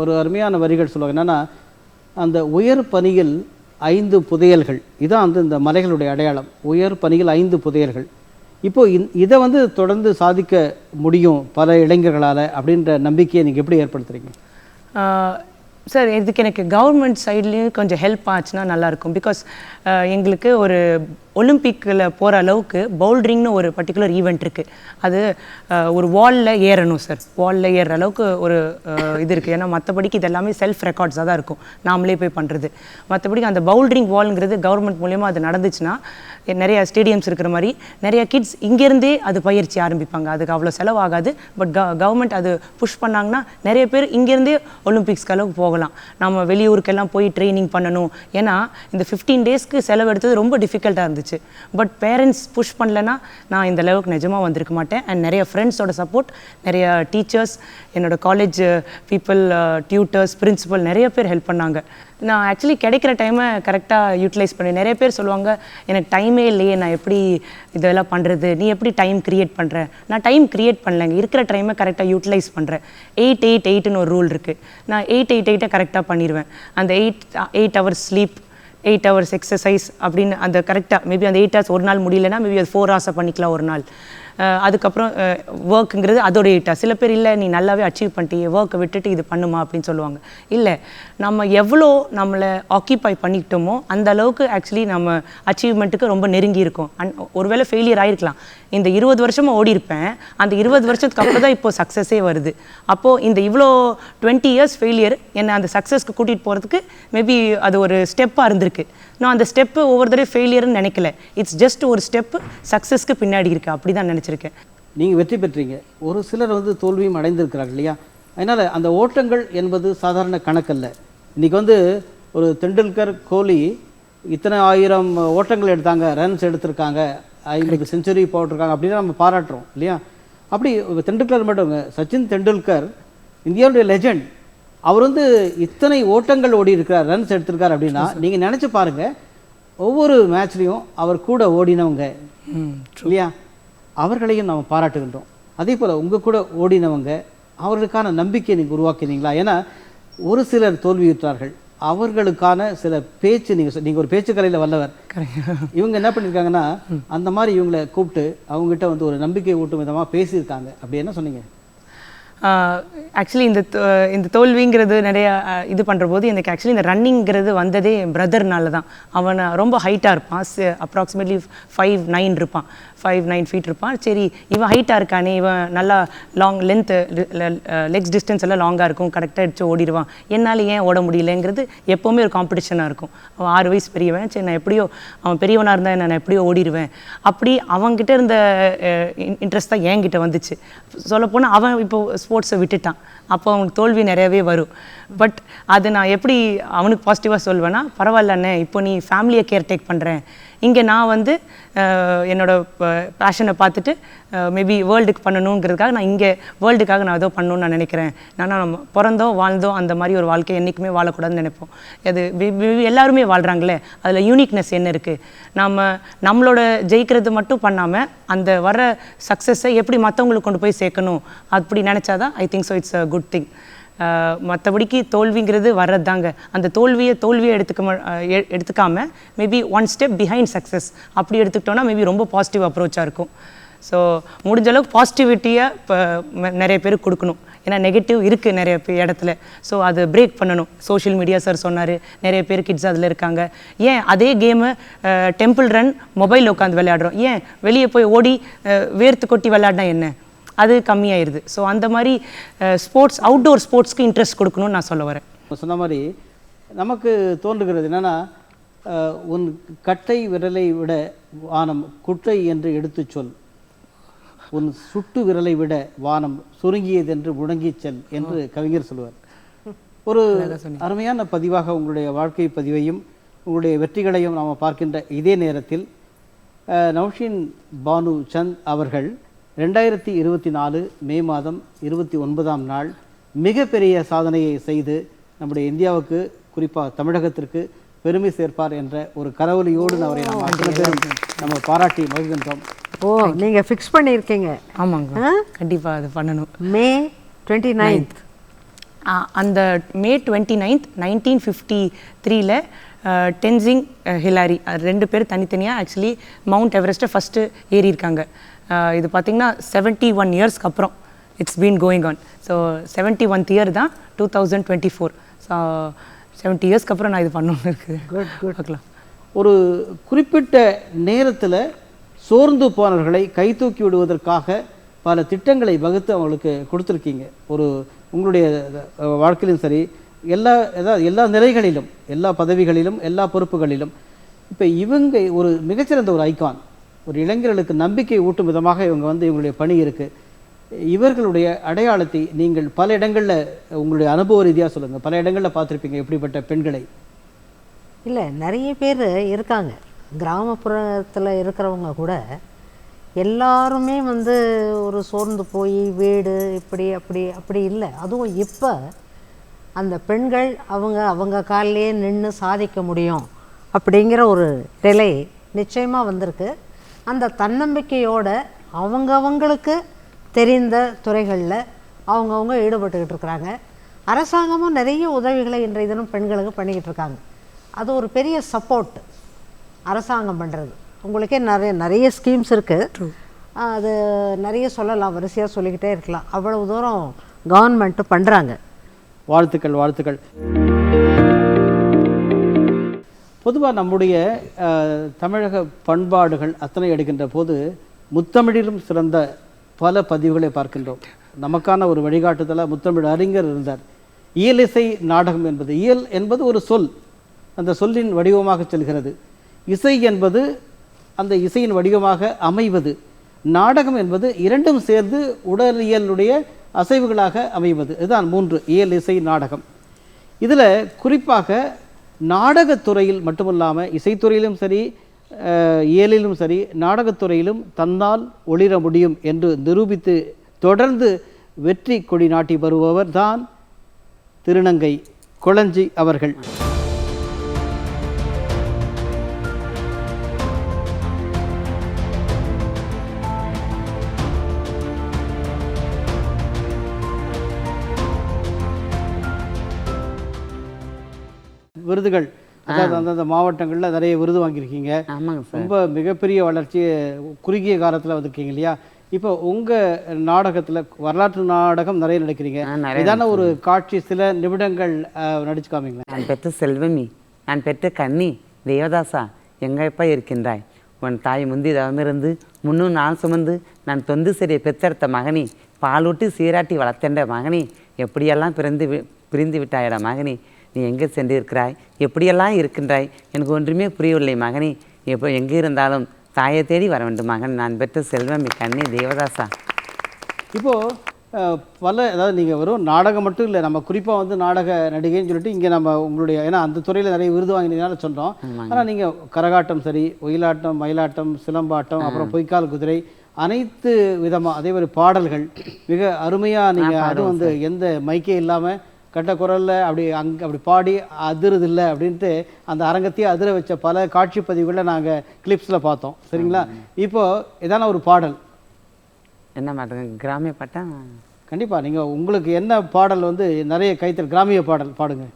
ஒரு அருமையான வரிகள் சொல்லுவாங்க. என்னென்னா, அந்த உயர் பனியில் 5 புதையல்கள், இதான் வந்து இந்த மலைகளுடைய அடையாளம். உயர் பனியில் 5 புதையல்கள். இப்போது இதை வந்து தொடர்ந்து சாதிக்க முடியும் பல இளைஞர்களால் அப்படின்ற நம்பிக்கையை நீங்கள் எப்படி ஏற்படுத்துகிறீங்க? சார், இதுக்கு எனக்கு கவர்மெண்ட் சைட்லேயும் கொஞ்சம் ஹெல்ப் ஆச்சுன்னா நல்லாயிருக்கும். பிகாஸ் எங்களுக்கு ஒரு ஒலிம்பிக்கில் போகிற அளவுக்கு பவுல்ட்ரிங்னு ஒரு பர்டிகுலர் ஈவெண்ட் இருக்குது. அது ஒரு வாலில் ஏறணும் சார். வாலில் ஏறுற அளவுக்கு ஒரு இது இருக்குது. ஏன்னா மற்றபடிக்கு இது எல்லாமே செல்ஃப் ரெக்கார்ட்ஸாக தான் இருக்கும், நாமளே போய் பண்ணுறது. மற்றபடிக்கு அந்த பவுல்ட்ரிங் வால்ங்கிறது கவர்மெண்ட் மூலியமாக அது நடந்துச்சுன்னா நிறைய ஸ்டேடியம்ஸ் இருக்கிற மாதிரி நிறைய கிட்ஸ் இங்கேருந்தே அது பயிற்சி ஆரம்பிப்பாங்க. அதுக்கு அவ்வளோ செலவாகாது. பட் கவர்மெண்ட் அது புஷ் பண்ணாங்கன்னா நிறைய பேர் இங்கேருந்தே ஒலிம்பிக்ஸ்க்கு அளவுக்கு போகலாம். நம்ம வெளியூருக்கெல்லாம் போய் ட்ரைனிங் பண்ணணும். ஏன்னா இந்த 15 டேஸ்க்கு செலவு எடுத்தது ரொம்ப டிஃபிகல்ட்டாக இருந்துச்சு. பட் பேரண்ட்ஸ் புஷ் பண்ணலன்னா நான் இந்த அளவுக்கு நிஜமாக வந்திருக்க மாட்டேன். அண்ட் நிறைய ஃப்ரெண்ட்ஸோட சப்போர்ட், நிறைய டீச்சர்ஸ், என்னோட காலேஜ் பீப்புள், டியூட்டர்ஸ், பிரின்சிபல் நிறைய பேர் ஹெல்ப் பண்ணாங்க. நான் ஆக்சுவலி கிடைக்கிற டைமை கரெக்டாக யூட்டிலைஸ் பண்ணி, நிறைய பேர் சொல்லுவாங்க எனக்கு டைமே இல்லையே, நான் எப்படி இதெல்லாம் பண்ணுறது, நீ எப்படி டைம் க்ரியேட் பண்ணுற? நான் டைம் க்ரியேட் பண்ணலைங்க, இருக்கிற டைமை கரெக்டாக யூட்டிலைஸ் பண்ணுறேன். 8-8-8ன்னு ஒரு ரூல் இருக்குது. நான் 8-8-8 கரெக்டாக பண்ணிடுவேன். அந்த 8 hours ஸ்லீப், 8 hours எக்ஸசைஸ் அப்படின்னு அந்த கரெக்டாக, மேபி அந்த 8 hours ஒரு நாள் முடியலன்னா மேபி அது 4 hours பண்ணிக்கலாம் ஒரு நாள். அதுக்கப்புறம் ஒர்க்குங்கிறது அதோட 8 hours. சில பேர் இல்லை நீ நல்லாவே அச்சீவ் பண்ணிட்டீங்க, ஒர்க்கை விட்டுட்டு இது பண்ணுமா அப்படின்னு சொல்லுவாங்க. இல்லை, நம்ம எவ்வளோ நம்மளை ஆக்கியூபை பண்ணிக்கிட்டோமோ அந்த அளவுக்கு ஆக்சுவலி நம்ம அச்சீவ்மெண்ட்டுக்கு ரொம்ப நெருங்கி இருக்கும். ஒருவேளை ஃபெயிலியர் ஆகிருக்கலாம். இந்த 20 வருஷமாக ஓடி இருப்பேன், அந்த 20 வருஷத்துக்கு அப்புறம் தான் இப்போது சக்ஸஸே வருது. அப்போது இந்த இவ்வளோ 20 years ஃபெயிலியர் என்னை அந்த சக்ஸஸ்க்கு கூட்டிகிட்டு போகிறதுக்கு மேபி அது ஒரு ஸ்டெப்பாக இருந்திருக்கு. நான் அந்த ஸ்டெப்பு ஒவ்வொரு தடவை ஃபெயிலியர்னு நினைக்கல. இட்ஸ் ஜஸ்ட் ஒரு ஸ்டெப்பு சக்ஸஸ்க்கு பின்னாடி இருக்குது, அப்படி தான் நினச்சிருக்கேன். நீங்கள் வெற்றி பெற்றீங்க, ஒரு சிலர் வந்து தோல்வியும் அடைந்திருக்கிறாங்க இல்லையா? அதனால் அந்த ஓட்டங்கள் என்பது சாதாரண கணக்கல்ல. இன்றைக்கி வந்து ஒரு தெண்டுல்கர், கோலி இத்தனை 1000 ஓட்டங்கள் எடுத்தாங்க, ரன்ஸ் எடுத்திருக்காங்க, 50 செஞ்சுரி போட்டிருக்காங்க அப்படின்னு நம்ம பாராட்டுறோம் இல்லையா? அப்படி தெண்டுல்கர் மட்டும், சச்சின் தெண்டுல்கர் இந்தியாவுடைய லெஜண்ட், அவர் வந்து இத்தனை ஓட்டங்கள் ஓடி இருக்கிறார், ரன்ஸ் எடுத்திருக்கார் அப்படின்னா நீங்கள் நினச்சி பாருங்கள், ஒவ்வொரு மேட்ச்லேயும் அவர் கூட ஓடினவங்க இல்லையா, அவர்களையும் நாம் பாராட்டுகின்றோம். அதே போல் உங்கள் கூட ஓடினவங்க, அவர்களுக்கான நம்பிக்கையை நீங்கள் உருவாக்கினீங்களா? ஏன்னா ஒரு சிலர் தோல்வியுற்றார்கள், அவர்களுக்கான சில பேச்சு, நீங்கள் ஒரு பேச்சுக்கலையில் வல்லவர், இவங்க என்ன பண்ணியிருக்காங்கன்னா அந்த மாதிரி இவங்களை கூப்பிட்டு அவங்ககிட்ட வந்து ஒரு நம்பிக்கை ஊட்டும் விதமாக பேசியிருக்காங்க. அப்படி என்ன சொன்னீங்க? ஆக்சுவலி இந்த தோல்விங்கிறது நிறைய இது பண்ணுற போது எனக்கு ஆக்சுவலி இந்த ரன்னிங்கிறது வந்ததே என் பிரதர்னால தான். அவன் ரொம்ப ஹைட்டாக இருப்பான், அப்ராக்சிமேட்லி 5'9" இருப்பான், 5'9" feet இருப்பான். சரி இவன் ஹைட்டாக இருக்கானே, இவன் நல்லா லாங் லென்த்து, லெக்ஸ் டிஸ்டன்ஸ் எல்லாம் லாங்காக இருக்கும், கரெக்டாக அடிச்சு ஓடிடுவான், என்னால் ஏன் ஓட முடியலைங்கிறது எப்போவுமே ஒரு காம்படிஷனாக இருக்கும். அவன் 6 வயசு பெரியவன், சரி நான் எப்படியோ, அவன் பெரியவனாக இருந்தால் நான் எப்படியோ ஓடிடுவேன். அப்படி அவன்கிட்ட இருந்த இன்ட்ரெஸ்ட் தான் என்கிட்ட வந்துச்சு. சொல்லப்போனால் அவன் இப்போ ஸ்போர்ட்ஸை விட்டுட்டான், அப்போ அவனுக்கு தோல்வி நிறையவே வரும். பட் அது நான் எப்படி அவனுக்கு பாசிட்டிவாக சொல்வேன்னா, பரவாயில்ல அண்ணே, இப்போ நீ ஃபேமிலியை கேர்டேக் பண்ணுறேன், இங்கே நான் வந்து என்னோட பேஷனை பார்த்துட்டு மேபி வேர்ல்டுக்கு பண்ணணுங்கிறதுக்காக நான் இங்கே வேர்ல்டுக்காக நான் ஏதோ பண்ணணும்னு நான் நினைக்கிறேன். நம்ம பிறந்தோம் வாழ்ந்தோம் அந்த மாதிரி ஒரு வாழ்க்கை என்றைக்குமே வாழக்கூடாதுன்னு நினைப்போம். அது எல்லாருமே வாழ்கிறாங்களே, அதில் யூனிக்னஸ் என்ன இருக்குது? நம்மளோட ஜெயிக்கிறது மட்டும் பண்ணாமல் அந்த வர சக்ஸஸை எப்படி மற்றவங்களுக்கு கொண்டு போய் சேர்க்கணும், அப்படி நினச்சாதான் I think so it's a good thing. மற்றபடிக்கு தோல்விங்கிறது வர்றது தாங்க. அந்த தோல்வியை எடுத்துக்காம மேபி 1 step பிஹைண்ட் சக்ஸஸ் அப்படி எடுத்துக்கிட்டோன்னா மேபி ரொம்ப பாசிட்டிவ் அப்ரோச்சாக இருக்கும். ஸோ முடிஞ்ச அளவுக்கு பாசிட்டிவிட்டியை இப்போ நிறைய பேருக்கு கொடுக்கணும். ஏன்னா நெகட்டிவ் இருக்குது நிறைய இடத்துல. ஸோ அது பிரேக் பண்ணணும். சோஷியல் மீடியா சார் சொன்னார், நிறைய பேர் கிட்ஸ் அதில் இருக்காங்க. ஏன் அதே கேமு டெம்பிள் ரன் மொபைலில் உட்காந்து விளையாடுறோம், ஏன் வெளியே போய் ஓடி வேர்த்து கொட்டி விளையாடினா என்ன, அது கம்மியாயிருது. ஸோ அந்த மாதிரி ஸ்போர்ட்ஸ், அவுட்டோர் ஸ்போர்ட்ஸ்க்கு இன்ட்ரெஸ்ட் கொடுக்கணும்னு நான் சொல்ல வரேன். சொன்ன மாதிரி நமக்கு தோன்றுகிறது என்னென்னா, உன் கட்டை விரலை விட வானம் குட்டை என்று எடுத்து சொல், உன் சுட்டு விரலை விட வானம் சுருங்கியது என்று முழங்கி செல் என்று கவிஞர் சொல்லுவார். ஒரு அருமையான பதிவாக உங்களுடைய வாழ்க்கை பதிவையும் உங்களுடைய வெற்றிகளையும் நாம் பார்க்கின்ற இதே நேரத்தில் நௌஷின் பானு சந்த் அவர்கள் 2024 மே மாதம் 29ஆம் நாள் மிகப்பெரிய சாதனையை செய்து நம்முடைய இந்தியாவுக்கு குறிப்பாக தமிழகத்திற்கு பெருமை சேர்ப்பார் என்ற ஒரு கரவொலியோடு அவரை நாம் அத்தனை பேரும் நம்ம பாராட்டி மகிழ்கின்றோம். ஓ, நீங்கள் ஃபிக்ஸ் பண்ணியிருக்கீங்க. ஆமாங்க, கண்டிப்பாக அது பண்ணணும். மே 29th. அந்த மே 29th 1953ல் டென்சிங் ஹிலாரி 2 பேர் தனித்தனியாக ஆக்சுவலி மவுண்ட் எவரெஸ்ட்டை ஃபஸ்ட்டு ஏறியிருக்காங்க. இது பார்த்திங்கன்னா 71 இயர்ஸ்க்கு அப்புறம் it's been going on. So 71th year தான் 2024. ஸோ 70 இயர்ஸ்க்கு அப்புறம் நான் இது பண்ணணும்னு இருக்குது. பார்க்கலாம். ஒரு குறிப்பிட்ட நேரத்தில் சோர்ந்து போனவர்களை கை தூக்கி விடுவதற்காக பல திட்டங்களை வகுத்து அவங்களுக்கு கொடுத்துருக்கீங்க. ஒரு உங்களுடைய வாழ்க்கையிலும் சரி, எல்லா நிலைகளிலும், எல்லா பதவிகளிலும், எல்லா பொறுப்புகளிலும். இப்போ இவங்க ஒரு மிகச்சிறந்த ஒரு ஐகான், ஒரு இளைஞர்களுக்கு நம்பிக்கை ஊட்டும் விதமாக இவங்களுடைய பணி இருக்குது. இவர்களுடைய அடையாளத்தை நீங்கள் பல இடங்களில் உங்களுடைய அனுபவ ரீதியாக சொல்லுங்கள். பல இடங்களில் பார்த்துருப்பீங்க எப்படிப்பட்ட பெண்களை. இல்லை, நிறைய பேர் இருக்காங்க. கிராமப்புறத்தில் இருக்கிறவங்க கூட எல்லாருமே ஒரு சோர்ந்து போய் வீடு இப்படி அப்படி இல்லை. அதுவும் இப்போ அந்த பெண்கள் அவங்க காலிலேயே நின்று சாதிக்க முடியும் அப்படிங்கிற ஒரு நிலை நிச்சயமாக வந்திருக்கு. அந்த தன்னம்பிக்கையோடு அவங்களுக்கு தெரிந்த துறைகளில் அவங்கவுங்க ஈடுபட்டுக்கிட்டு இருக்கிறாங்க. அரசாங்கமும் நிறைய உதவிகளை இன்றைய தினம் பெண்களுக்கு பண்ணிக்கிட்டு இருக்காங்க. அது ஒரு பெரிய சப்போர்ட் அரசாங்கம் பண்ணுறது. உங்களுக்கே நிறைய ஸ்கீம்ஸ் இருக்குது. அது நிறைய சொல்லலாம், வரிசையாக சொல்லிக்கிட்டே இருக்கலாம். அவ்வளவு தூரம் கவர்மெண்ட்டு பண்ணுறாங்க. வாழ்த்துக்கள், வாழ்த்துக்கள். பொதுவாக நம்முடைய தமிழக பண்பாடுகள் அத்தனை எடுக்கின்ற போது முத்தமிழிலும் சிறந்த பல பதிவுகளை பார்க்கின்றோம். நமக்கான ஒரு வழிகாட்டுதலாக முத்தமிழ் அறிஞர் இருந்தார். இயலிசை நாடகம் என்பது, இயல் என்பது ஒரு சொல், அந்த சொல்லின் வடிவமாக செல்கிறது. இசை என்பது அந்த இசையின் வடிவமாக அமைவது. நாடகம் என்பது இரண்டும் சேர்ந்து உடலியலுடைய அசைவுகளாக அமைவது. இதுதான் 3, இயல், இசை, நாடகம். இதில் குறிப்பாக நாடகத்துறையில் மட்டுமல்லாமல் இசைத்துறையிலும் சரி, இயலிலும் சரி, நாடகத்துறையிலும் தன்னால் ஒளிர முடியும் என்று நிரூபித்து தொடர்ந்து வெற்றி கொடி நாட்டி வருபவர் தான் திருநங்கை கொளஞ்சி அவர்கள். விருதுகள், அதாவது அந்தந்த மாவட்டங்களில் நிறைய விருது வாங்கியிருக்கீங்க. ரொம்ப மிகப்பெரிய வளர்ச்சி குறுகிய காலத்தில் வந்திருக்கீங்க இல்லையா? இப்போ உங்கள் நாடகத்தில் வரலாற்று நாடகம் நிறைய நடிக்கிறீங்க. இதான ஒரு காட்சி சில நிமிடங்கள் நடிச்சு காமிங்களேன். நான் பெற்ற செல்வமி, நான் பெற்ற கண்ணி தேவதாசா, எங்கப்பா இருக்கின்றாய்? உன் தாய் முந்தி தவமிருந்து 300 நாள் சுமந்து நான் தொந்து சிறிய பெற்றெடுத்த மகனி, பாலூட்டி சீராட்டி வளர்த்தென்ற மகனி, எப்படியெல்லாம் பிரிந்து விட்டாயடா மகனி, நீ எங்கே சென்றிருக்கிறாய், எப்படியெல்லாம் இருக்கின்றாய், எனக்கு ஒன்றுமே புரியவில்லை மகனி, எப்போ எங்கே இருந்தாலும் தாயை தேடி வர வேண்டும் மகன், நான் பெற்ற செல்வமி கண்ணி தேவதாசா. இப்போது அதாவது நீங்கள் வெறும் நாடகம் மட்டும் இல்லை, நம்ம குறிப்பாக நாடக நடிகைன்னு சொல்லிட்டு இங்கே நம்ம உங்களுடைய, ஏன்னா அந்த துறையில் நிறைய விருது வாங்கினீங்கன்னு சொல்கிறோம். ஆனால் நீங்கள் கரகாட்டம் சரி, ஒயிலாட்டம், மயிலாட்டம், சிலம்பாட்டம், அப்புறம் பொய்க்கால் குதிரை, அனைத்து விதமாக, அதே மாதிரி பாடல்கள் மிக அருமையாக நீங்கள் அதுவும் எந்த மைக்கே இல்லாமல் கட்ட குரலில் அப்படி பாடி அதிருதில்லை அப்படின்ட்டு அந்த அரங்கத்தையே அதிர வச்ச பல காட்சி பதிவுகளில் நாங்கள் கிளிப்ஸில் பார்த்தோம். சரிங்களா? இப்போது இதான ஒரு பாடல் என்ன மாட்டேங்க, கிராமிய பாட்டா? கண்டிப்பாக நீங்கள் உங்களுக்கு என்ன பாடல் நிறைய கைத்தல் கிராமிய பாடல் பாடுங்க.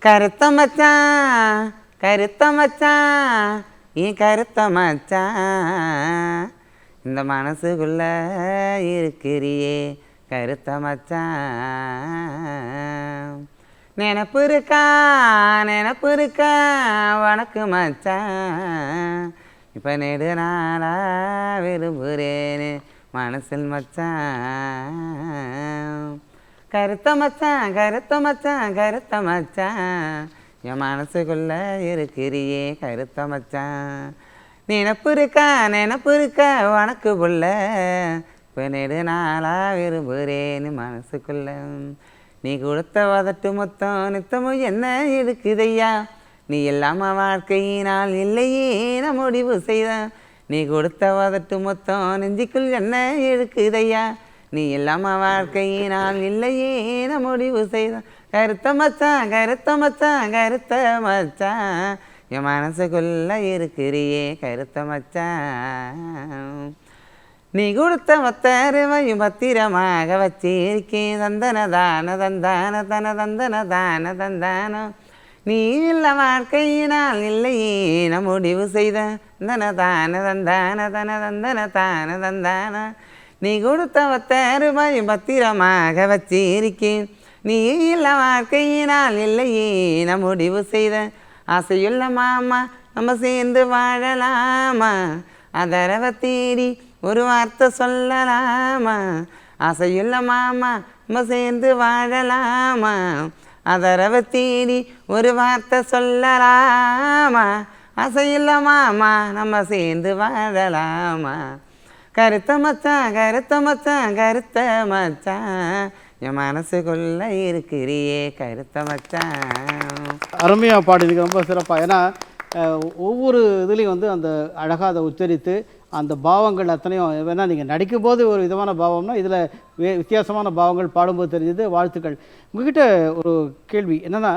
கருத்த மச்சான், கருத்த மச்சான், ஏன் கருத்த மச்சான், இந்த மனசுக்குள்ள இருக்கிறியே கருத்த மச்சான், நினப்பு இருக்கா உனக்கு மச்சான், இப்போ நெடு நாளா விரும்புகிறேன்னு மனசில் மச்சான், கருத்த மச்சான் கருத்த மச்சான் கருத்த மச்சான், என் மனசுக்குள்ள இருக்கிறியே கருத்த மச்சான், நினப்பு இருக்கா உனக்கு புள்ள, இப்போ நெடு நாளா விரும்புகிறேன்னு மனசுக்குள்ள, நீ கொடுத்த வதட்டு மொத்தம் நித்தமும் என்ன இருக்குதையா, நீ இல்லாம வாழ்க்கையினால் இல்லையே நான் முடிவு செய்த. நீ கொடுத்த வதட்டு மொத்தம் நெஞ்சிக்குள் என்ன இருக்குதையா, நீ இல்லாம வாழ்க்கையினால் இல்லையே நான் முடிவு செய்த. கருத்த மச்சான் கருத்த மச்சான் கருத்த மச்சான் என் மனசுக்குள்ள இருக்கிறியே கருத்த மச்சான். நீ கொடுத்த மொத்தருவையும் பத்திரமாக வச்சிருக்கேன் தந்தன தான தந்தான தன தந்தன தான தந்தானம். நீ இல்ல வாழ்க்கையினால் இல்லையே நான் முடிவு செய்த தன தான தந்தான தன தந்தன தான தந்தான. நீ கொடுத்த மொத்தருவையும் பத்திரமாக வச்சிருக்கேன், நீ இல்ல வாழ்க்கையினால் இல்லையே நான் முடிவு செய்த. ஆசையுள்ள மாமா நம்ம சேர்ந்து வாழலாமா, அதரவை தேடி ஒரு வார்த்தை சொல்லலாமா. ஆசையுள்ள மாமா நம்ம சேர்ந்து வாழலாமா, அதரவை தேடி ஒரு வார்த்தை சொல்லலாமா. ஆசையுள்ள மாமா நம்ம சேர்ந்து வாழலாமா. கருத்த மச்சான் கருத்த மச்சான் கருத்த மச்சான் என் மனசுக்குள்ள இருக்கிறியே கருத்த மச்சான். அருமையாக பாடினீங்க, ரொம்ப சிறப்பாக. ஏன்னா ஒவ்வொரு இதுலேயும் வந்து அந்த அழகாக அதை உச்சரித்து அந்த பாவங்கள் அத்தனையும், ஏன்னா நீங்கள் நடிக்கும்போது ஒரு விதமான பாவம்னா இதில் வித்தியாசமான பாவங்கள் பாடும்போது தெரிஞ்சது. வாழ்த்துக்கள். உங்ககிட்ட ஒரு கேள்வி என்னென்னா,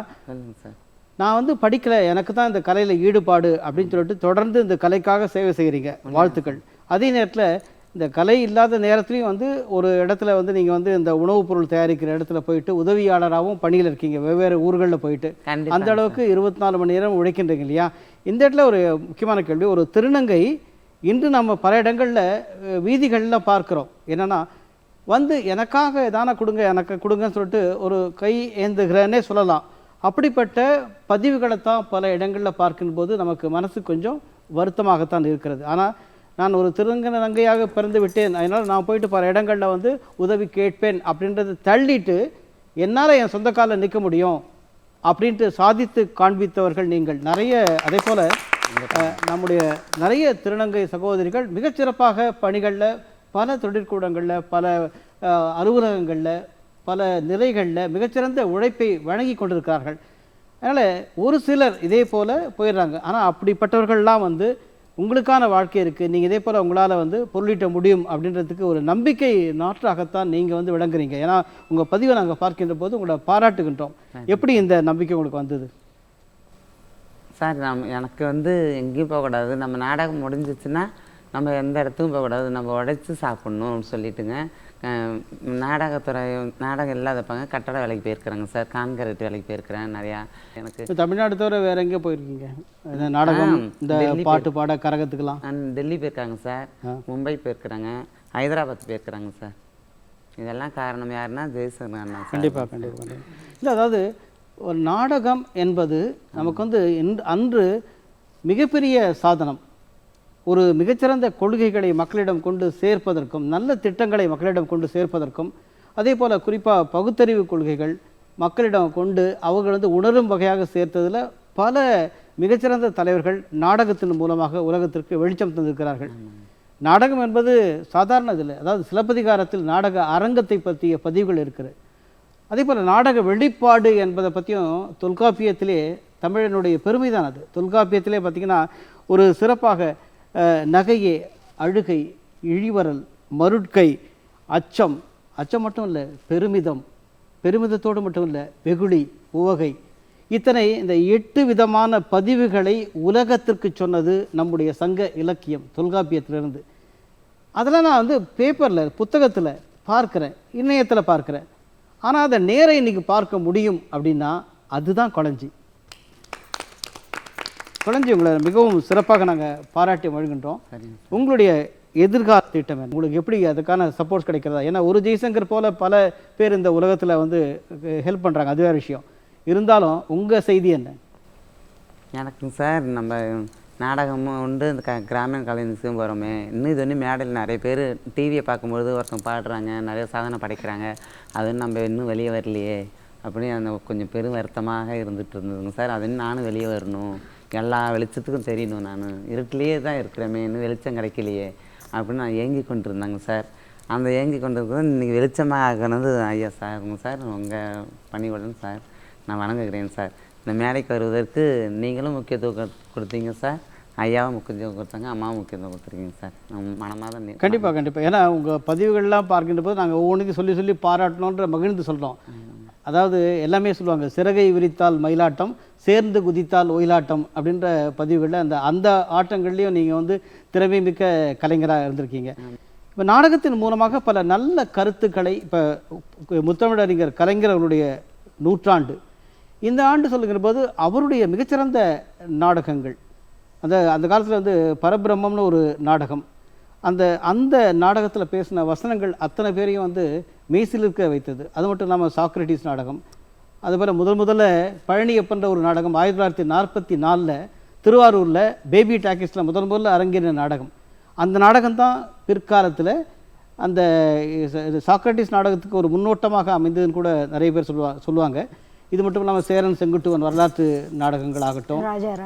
சார் நான் வந்து படிக்கலை, எனக்கு தான் இந்த கலையில் ஈடுபாடு அப்படின்னு சொல்லிட்டு தொடர்ந்து இந்த கலைக்காக சேவை செய்கிறீங்க, வாழ்த்துக்கள். அதே நேரத்தில் இந்த கலை இல்லாத நேரத்துலையும் வந்து ஒரு இடத்துல வந்து நீங்கள் வந்து இந்த உணவுப் பொருள் தயாரிக்கிற இடத்துல போயிட்டு உதவியாளராகவும் பணியில் இருக்கீங்க, வெவ்வேறு ஊர்களில் போயிட்டு. அந்த அளவுக்கு 24 மணி நேரம் உழைக்கின்றீங்க இல்லையா? இந்த இடத்துல ஒரு முக்கியமான கேள்வி. ஒரு திருநங்கை இன்று நம்ம பல இடங்களில் வீதிகளில் பார்க்குறோம், என்னென்னா வந்து எனக்காக தானே கொடுங்க எனக்கு கொடுங்கன்னு சொல்லிட்டு ஒரு கை ஏந்துகிறேன்னே சொல்லலாம். அப்படிப்பட்ட பதிவுகளைத்தான் பல இடங்களில் பார்க்கும்போது நமக்கு மனசு கொஞ்சம் வருத்தமாகத்தான் இருக்கிறது. ஆனால் நான் ஒரு திருநங்கையாக பிறந்து விட்டேன், அதனால் நான் போயிட்டு பல இடங்களில் வந்து உதவி கேட்பேன் அப்படின்றத தள்ளிட்டு என்னால் என் சொந்த காலில் நிற்க முடியும் அப்படின்ட்டு சாதித்து காண்பித்தவர்கள் நீங்கள் நிறைய. அதே போல் நம்முடைய நிறைய திருநங்கை சகோதரிகள் மிகச்சிறப்பாக பணிகளில், பல தொழிற்கூடங்களில், பல அலுவலகங்களில், பல நிலைகளில் மிகச்சிறந்த உழைப்பை வழங்கி கொண்டிருக்கிறார்கள். அதனால் ஒரு சிலர் இதே போல் போயிடுறாங்க. ஆனால் அப்படிப்பட்டவர்கள்லாம் வந்து உங்களுக்கான வாழ்க்கை இருக்குது, நீங்கள் இதே போல் உங்களால் வந்து பொருளீட்ட முடியும் அப்படின்றதுக்கு ஒரு நம்பிக்கை நாற்றாகத்தான் நீங்கள் வந்து விளங்குறீங்க. ஏன்னா உங்கள் பதிவை நாங்கள் பார்க்கின்ற போது உங்களை பாராட்டுகின்றோம். எப்படி இந்த நம்பிக்கை உங்களுக்கு வந்தது? சார் எனக்கு வந்து எங்கேயும் போகக்கூடாது, நம்ம நாடகம் முடிஞ்சிச்சுன்னா நம்ம எந்த இடத்துக்கும் போகக்கூடாது, நம்ம உழைச்சி சாப்பிட்ணும்னு சொல்லிட்டுங்க நாடகம் இல்லாதப்பாங்க கட்டட வேலைக்கு போயிருக்கிறேங்க சார், கான்கிரீட் வேலைக்கு போயிருக்கிறேன் நிறையா. எனக்கு தமிழ்நாடு தவிர வேற எங்கே போயிருக்கீங்க? இந்த நாடகம், இந்த பாட்டு பாட கரகத்துக்கெல்லாம்? டெல்லி போயிருக்காங்க சார், மும்பை போயிருக்கிறாங்க, ஹைதராபாத் போயிருக்கிறாங்க சார். இதெல்லாம் காரணம் யாருன்னா ஜெய்சங்கர் அண்ணா. கண்டிப்பாக கண்டிப்பாக. இல்லை, அதாவது ஒரு நாடகம் என்பது நமக்கு வந்து அன்று மிகப்பெரிய சாதனம். ஒரு மிகச்சிறந்த கொள்கைகளை மக்களிடம் கொண்டு சேர்ப்பதற்கும், நல்ல திட்டங்களை மக்களிடம் கொண்டு சேர்ப்பதற்கும், அதே போல் குறிப்பாக பகுத்தறிவு கொள்கைகள் மக்களிடம் கொண்டு அவர்கள் வந்து உணரும் வகையாக சேர்த்ததில் பல மிகச்சிறந்த தலைவர்கள் நாடகத்தின் மூலமாக உலகத்திற்கு வெளிச்சம் தந்திருக்கிறார்கள். நாடகம் என்பது சாதாரண இதில், அதாவது சிலப்பதிகாரத்தில் நாடக அரங்கத்தை பற்றிய பதிவுகள் இருக்குது. அதே போல் நாடக வெளிப்பாடு என்பதை பற்றியும் தொல்காப்பியத்திலே தமிழனுடைய பெருமை தான் அது. தொல்காப்பியத்திலே பார்த்திங்கன்னா ஒரு சிறப்பாக நகையே, அழுகை, இழிவரல், மருட்கை, அச்சம், அச்சம் மட்டும் இல்லை பெருமிதம், பெருமிதத்தோடு மட்டும் இல்லை வெகுளி, உவகை, இத்தனை இந்த 8 விதமான பதிவுகளை உலகத்திற்கு சொன்னது நம்முடைய சங்க இலக்கியம் தொல்காப்பியத்திலிருந்து. அதெல்லாம் நான் வந்து பேப்பரில் புத்தகத்தில் பார்க்குறேன், இணையத்தில் பார்க்குறேன். ஆனால் அதை நேரை இன்றைக்கி பார்க்க முடியும் அப்படின்னா அதுதான் கொளஞ்சி. உங்களை மிகவும் சிறப்பாக நாங்கள் பாராட்டி வழங்குகின்றோம். உங்களுடைய எதிர்கால திட்டம் என்ன? உங்களுக்கு எப்படி அதுக்கான சப்போர்ட் கிடைக்கிறதா? ஏன்னா ஒரு ஜெய்சங்கர் போல் பல பேர் இந்த உலகத்தில் வந்து ஹெல்ப் பண்ணுறாங்க, அது வேறு விஷயம். இருந்தாலும் உங்கள் செய்தி என்ன? எனக்குங்க சார், நம்ம நாடகமும் உண்டு, இந்த கிராமிய கலை நிச்சயம் போகிறோமே, இன்னும் இது வந்து மேடையில் நிறைய பேர் டிவியை பார்க்கும்பொழுது ஒருத்தவங்க பாடுறாங்க, நிறைய சாதனை படைக்கிறாங்க, அது நம்ம இன்னும் வெளியே வரலையே அப்படின்னு அந்த கொஞ்சம் பெரும் வருத்தமாக இருந்துகிட்டு இருந்ததுங்க சார். அது நானும் வெளியே வரணும், எல்லா வெளிச்சத்துக்கும் தெரியணும், நான் இருட்டிலேயே தான் இருக்கிறேமே, இன்னும் வெளிச்சம் கிடைக்கலையே அப்படின்னு நான் ஏங்கி கொண்டு இருந்தாங்க சார். அந்த ஏங்கி கொண்டு இருக்கிறது இன்றைக்கி வெளிச்சமாக ஆகினது ஐயா சார் உங்கள் பணிவுடன் சார் நான் வணங்குகிறேன் சார். இந்த மேடைக்கு வருவதற்கு நீங்களும் முக்கியத்துவம் கொடுத்தீங்க சார், ஐயாவும் முக்கியத்துவம் கொடுத்தாங்க, அம்மாவும் முக்கியத்துவம் கொடுத்துருக்கீங்க சார். மனமாக கண்டிப்பாக. ஏன்னா உங்கள் பதிவுகள்லாம் பார்க்கின்ற போது நாங்கள் ஒவ்வொன்றுக்கும் சொல்லி பாராட்டணுன்ற மகிழ்ந்து சொல்கிறோம். அதாவது எல்லாமே சொல்லுவாங்க, சிறகை விரித்தால் மயிலாட்டம், சேர்ந்து குதித்தால் ஒயிலாட்டம் அப்படின்ற பதிவுகளில் அந்த ஆட்டங்கள்லேயும் நீங்கள் திறமை மிக்க கலைஞராக இருந்திருக்கீங்க. இப்போ நாடகத்தின் மூலமாக பல நல்ல கருத்துக்களை, இப்போ முத்தமிழறிஞர் கலைஞர் அவருடைய நூற்றாண்டு இந்த ஆண்டு சொல்லுகிற போது அவருடைய மிகச்சிறந்த நாடகங்கள், அந்த காலத்தில் பரபிரம்மம்னு ஒரு நாடகம், அந்த நாடகத்தில் பேசின வசனங்கள் அத்தனை பேரையும் மெய்சிலிருக்க வைத்தது. அது மட்டும் இல்லாமல் சாக்ரட்டிஸ் நாடகம், அதுபோல் முதல்ல பழனியப்பன்ற ஒரு நாடகம் 1944 திருவாரூரில் பேபி டாக்கீஸில் முதல்ல அரங்கேறின நாடகம். அந்த நாடகம்தான் பிற்காலத்தில் அந்த சாக்ரட்டிஸ் நாடகத்துக்கு ஒரு முன்னோட்டமாக அமைந்ததுன்னு கூட நிறைய பேர் சொல்லுவாங்க. இது மட்டும் இல்லாமல் சேரன் செங்குட்டுவன் வரலாற்று நாடகங்கள் ஆகட்டும்,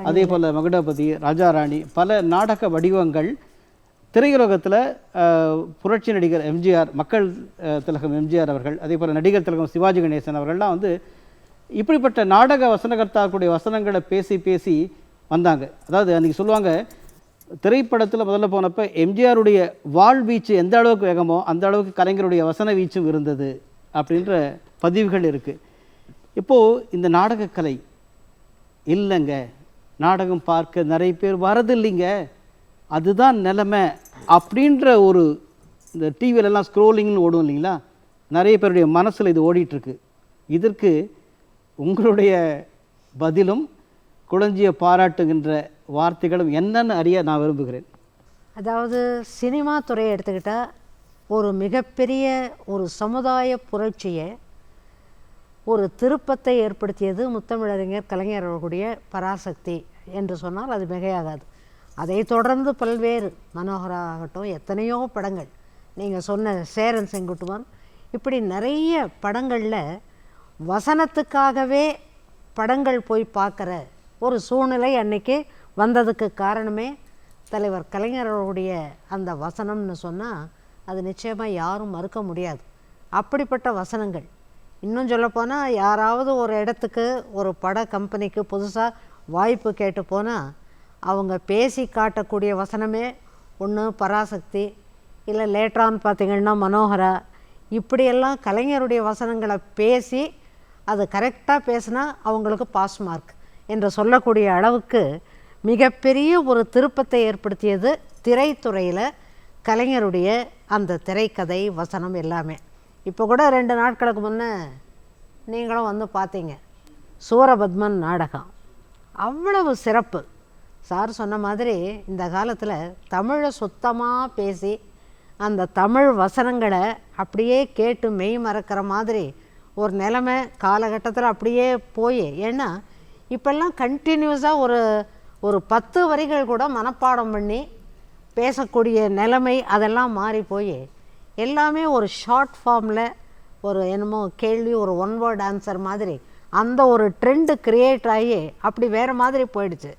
அதே போல் மகுடபதி, ராஜாராணி, பல நாடக வடிவங்கள் திரையுலகத்தில் புரட்சி நடிகர் எம்ஜிஆர், மக்கள் திலகம் எம்ஜிஆர் அவர்கள், அதே போல் நடிகர் திலகம் சிவாஜி கணேசன் அவர்கள்லாம் இப்படிப்பட்ட நாடக வசனகர்த்தாக்கூடிய வசனங்களை பேசி வந்தாங்க. அதாவது அன்றைக்கி சொல்லுவாங்க, திரைப்படத்தில் முதல்ல போனப்போ எம்ஜிஆருடைய வாழ்வீச்சு எந்த அளவுக்கு வேகமோ அந்த அளவுக்கு கலைஞருடைய வசன வீச்சும் இருந்தது அப்படின்ற பதிவுகள் இருக்குது. இப்போது இந்த நாடகக்கலை இல்லைங்க, நாடகம் பார்க்க நிறைய பேர் வரதில்லைங்க, அதுதான் நிலைமை அப்படின்ற ஒரு இந்த டிவிலெல்லாம் ஸ்க்ரோலிங்னு ஓடும் இல்லைங்களா, நிறைய பேருடைய மனசில் இது ஓடிட்டுருக்கு. இதற்கு உங்களுடைய பதிலும் குளஞ்சிய பாராட்டுகின்ற வார்த்தைகளும் என்னன்னு அறிய நான் விரும்புகிறேன். அதாவது சினிமா துறையை எடுத்துக்கிட்டால் ஒரு மிகப்பெரிய ஒரு சமுதாய புரட்சியை, ஒரு திருப்பத்தை ஏற்படுத்தியது முத்தமிழறிஞர் கலைஞர் அவர்களுடைய பராசக்தி என்று சொன்னால் அது மிகையாகாது. அதை தொடர்ந்து பல்வேறு மனோகரா ஆகட்டும், எத்தனையோ படங்கள், நீங்கள் சொன்ன சேரன் செங்குட்டுவன், இப்படி நிறைய படங்களில் வசனத்துக்காகவே படங்கள் போய் பார்க்குற ஒரு சூழ்நிலை அன்னைக்கு வந்ததுக்கு காரணமே தலைவர் கலைஞர் அவர்களுடைய அந்த வசனம்னு சொன்னால் அது நிச்சயமாக யாரும் மறுக்க முடியாது. அப்படிப்பட்ட வசனங்கள். இன்னும் சொல்லப்போனால் யாராவது ஒரு இடத்துக்கு ஒரு பட கம்பெனிக்கு புதுசாக வாய்ப்பு கேட்டு போனால் அவங்க பேசி காட்டக்கூடிய வசனமே ஒன்று பராசக்தி, இல்லை லேட்டரான்னு பார்த்திங்கன்னா மனோகரா, இப்படியெல்லாம் கலைஞருடைய வசனங்களை பேசி அது கரெக்டாக பேசினா அவங்களுக்கு பாஸ் மார்க் என்று சொல்லக்கூடிய அளவுக்கு மிகப்பெரிய ஒரு திருப்பத்தை ஏற்படுத்தியது திரைத்துறையில் கலைஞருடைய அந்த திரைக்கதை வசனம் எல்லாமே. இப்போ கூட 2 நாட்களுக்கு முன்னே நீங்களும் பார்த்தீங்க சூரபத்மன் நாடகம், அவ்வளவு சிறப்பு. சார் சொன்ன மாதிரி இந்த காலத்தில் தமிழை சுத்தமாக பேசி அந்த தமிழ் வசனங்களை அப்படியே கேட்டு மெய் மறக்கிற மாதிரி ஒரு நிலைமை காலகட்டத்தில் அப்படியே போய், ஏன்னா இப்போல்லாம் கண்டினியூஸாக ஒரு 10 வரிகள் கூட மனப்பாடம் பண்ணி பேசக்கூடிய நிலைமை அதெல்லாம் மாறி போய் எல்லாமே ஒரு ஷார்ட் ஃபார்மில் ஒரு என்னமோ கேள்வி, ஒரு 1 வேர்ட் ஆன்சர் மாதிரி அந்த ஒரு ட்ரெண்டு கிரியேட் ஆகி அப்படி வேறு மாதிரி போயிடுச்சு.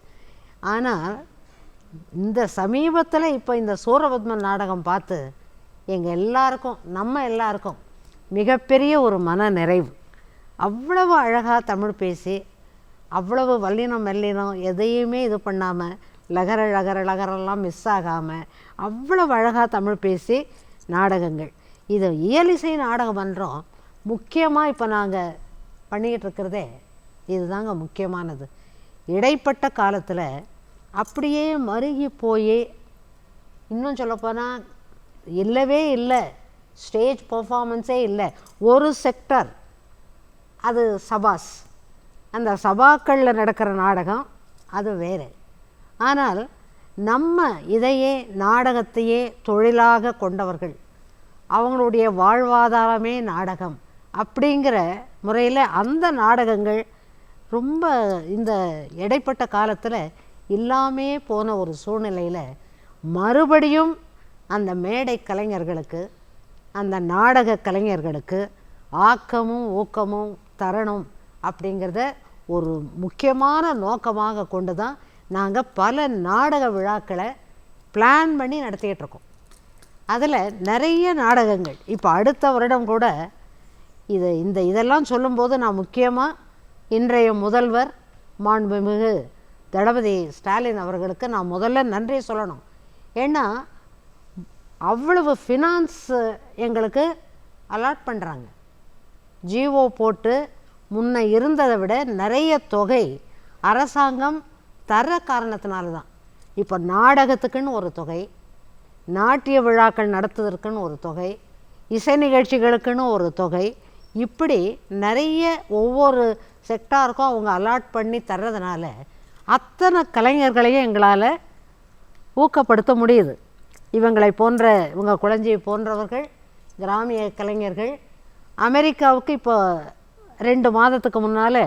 ஆனால் இந்த சமீபத்தில் இப்போ இந்த சூரபத்மன் நாடகம் பார்த்து எங்கள் எல்லாருக்கும், நம்ம எல்லாருக்கும் மிகப்பெரிய ஒரு மன நிறைவு. அவ்வளவு அழகாக தமிழ் பேசி, அவ்வளவு வல்லினம் மெல்லினம் எதையுமே இது பண்ணாமல், லகரெல்லாம் மிஸ் ஆகாமல் அவ்வளவு அழகாக தமிழ் பேசி நாடகங்கள். இது இயலிசை நாடகம் பண்ணுறோம். முக்கியமாக இப்போ நாங்கள் பண்ணிக்கிட்டு இருக்கிறதே இதுதாங்க முக்கியமானது. இடைப்பட்ட காலத்தில் அப்படியே மருகி போய், இன்னும் சொல்லப்போனால் இல்லவே இல்லை, ஸ்டேஜ் பர்ஃபார்மன்ஸே இல்லை, ஒரு செக்டர் அது சபாஸ், அந்த சபாக்களில் நடக்கிற நாடகம் அது வேறு. ஆனால் நம்ம இதையே நாடகத்தையே தொழிலாக கொண்டவர்கள், அவங்களுடைய வாழ்வாதாரமே நாடகம் அப்படிங்கிற முறையில் அந்த நாடகங்கள் ரொம்ப இந்த இடைப்பட்ட காலத்தில் இல்லாமே போன ஒரு சூழ்நிலையில் மறுபடியும் அந்த மேடை கலைஞர்களுக்கு, அந்த நாடக கலைஞர்களுக்கு ஆக்கமும் ஊக்கமும் தரணும் அப்படிங்கிறத ஒரு முக்கியமான நோக்கமாக கொண்டு தான் நாங்கள் பல நாடக விழாக்களை பிளான் பண்ணி நடத்திக்கிட்டு இருக்கோம். அதில் நிறைய நாடகங்கள். இப்போ அடுத்த வருடம் கூட இதெல்லாம் சொல்லும்போது நான் முக்கியமாக இன்றைய முதல்வர் மாண்புமிகு தளபதி ஸ்டாலின் அவர்களுக்கு நான் முதல்ல நன்றி சொல்லணும். ஏன்னா அவ்வளவு ஃபினான்ஸ் எங்களுக்கு அலாட் பண்ணுறாங்க. ஜிஓ போட்டு முன்ன இருந்ததை விட நிறைய தொகை அரசாங்கம் தர காரணத்தினால தான் இப்போ நாடகத்துக்குன்னு ஒரு தொகை, நாட்டிய விழாக்கள் நடத்துவதற்குன்னு ஒரு தொகை, இசை நிகழ்ச்சிகளுக்குன்னு ஒரு தொகை, இப்படி நிறைய ஒவ்வொரு செக்டாருக்கும் அவங்க அலாட் பண்ணி தர்றதுனால அத்தனை கலைஞர்களையும் எங்களால் ஊக்கப்படுத்த முடியுது. இவங்க குழந்தையை போன்றவர்கள் கிராமிய கலைஞர்கள் அமெரிக்காவுக்கு இப்போ 2 மாதத்துக்கு முன்னால்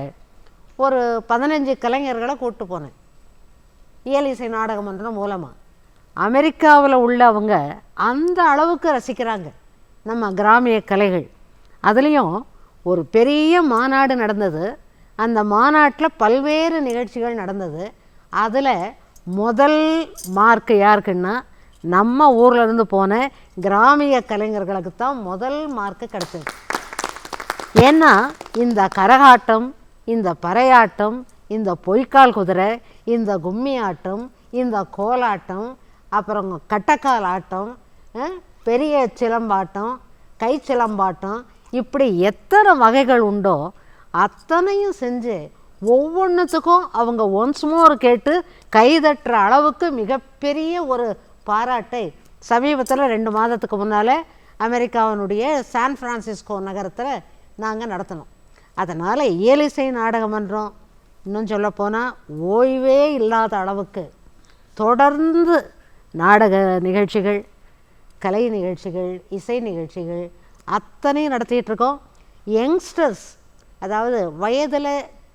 ஒரு 15 கலைஞர்களை கூப்பிட்டு போனேன் இயலிசை நாடகமன்றம் மூலமாக. அமெரிக்காவில் உள்ளவங்க அந்த அளவுக்கு ரசிக்கிறாங்க நம்ம கிராமிய கலைகள். அதுலேயும் ஒரு பெரிய மாநாடு நடந்தது. அந்த மாநாட்டில் பல்வேறு நிகழ்ச்சிகள் நடந்தது. அதில் முதல் மார்க் யாருக்குன்னா நம்ம ஊரில் இருந்து போன கிராமிய கலைஞர்களுக்கு தான் முதல் மார்க்கு கிடச்சது. ஏன்னா இந்த கரகாட்டம், இந்த பறையாட்டம், இந்த பொய்க்கால் குதிரை, இந்த கும்மி ஆட்டம், இந்த கோலாட்டம், அப்புறம் கட்டக்கால் ஆட்டம், பெரிய சிலம்பாட்டம், கை சிலம்பாட்டம், இப்படி எத்தனை வகைகள் உண்டோ அத்தனையும் செஞ்சு ஒவ்வொன்றுத்துக்கும் அவங்க ஒன்ஸ் மோர் கேட்டு கைதட்டுற அளவுக்கு மிகப்பெரிய ஒரு பாராட்டை சமீபத்தில் 2 மாதத்துக்கு முன்னால் அமெரிக்காவினுடைய சான் பிரான்சிஸ்கோ நகரத்தில் நாங்கள் நடத்தினோம். அதனால் இயலிசை நாடகமன்றம் இன்னும் சொல்லப்போனால் ஓய்வே இல்லாத அளவுக்கு தொடர்ந்து நாடக நிகழ்ச்சிகள், கலை நிகழ்ச்சிகள், இசை நிகழ்ச்சிகள் அத்தனையும் நடத்திட்டுருக்கோம். யங்ஸ்டர்ஸ், அதாவது வயதில்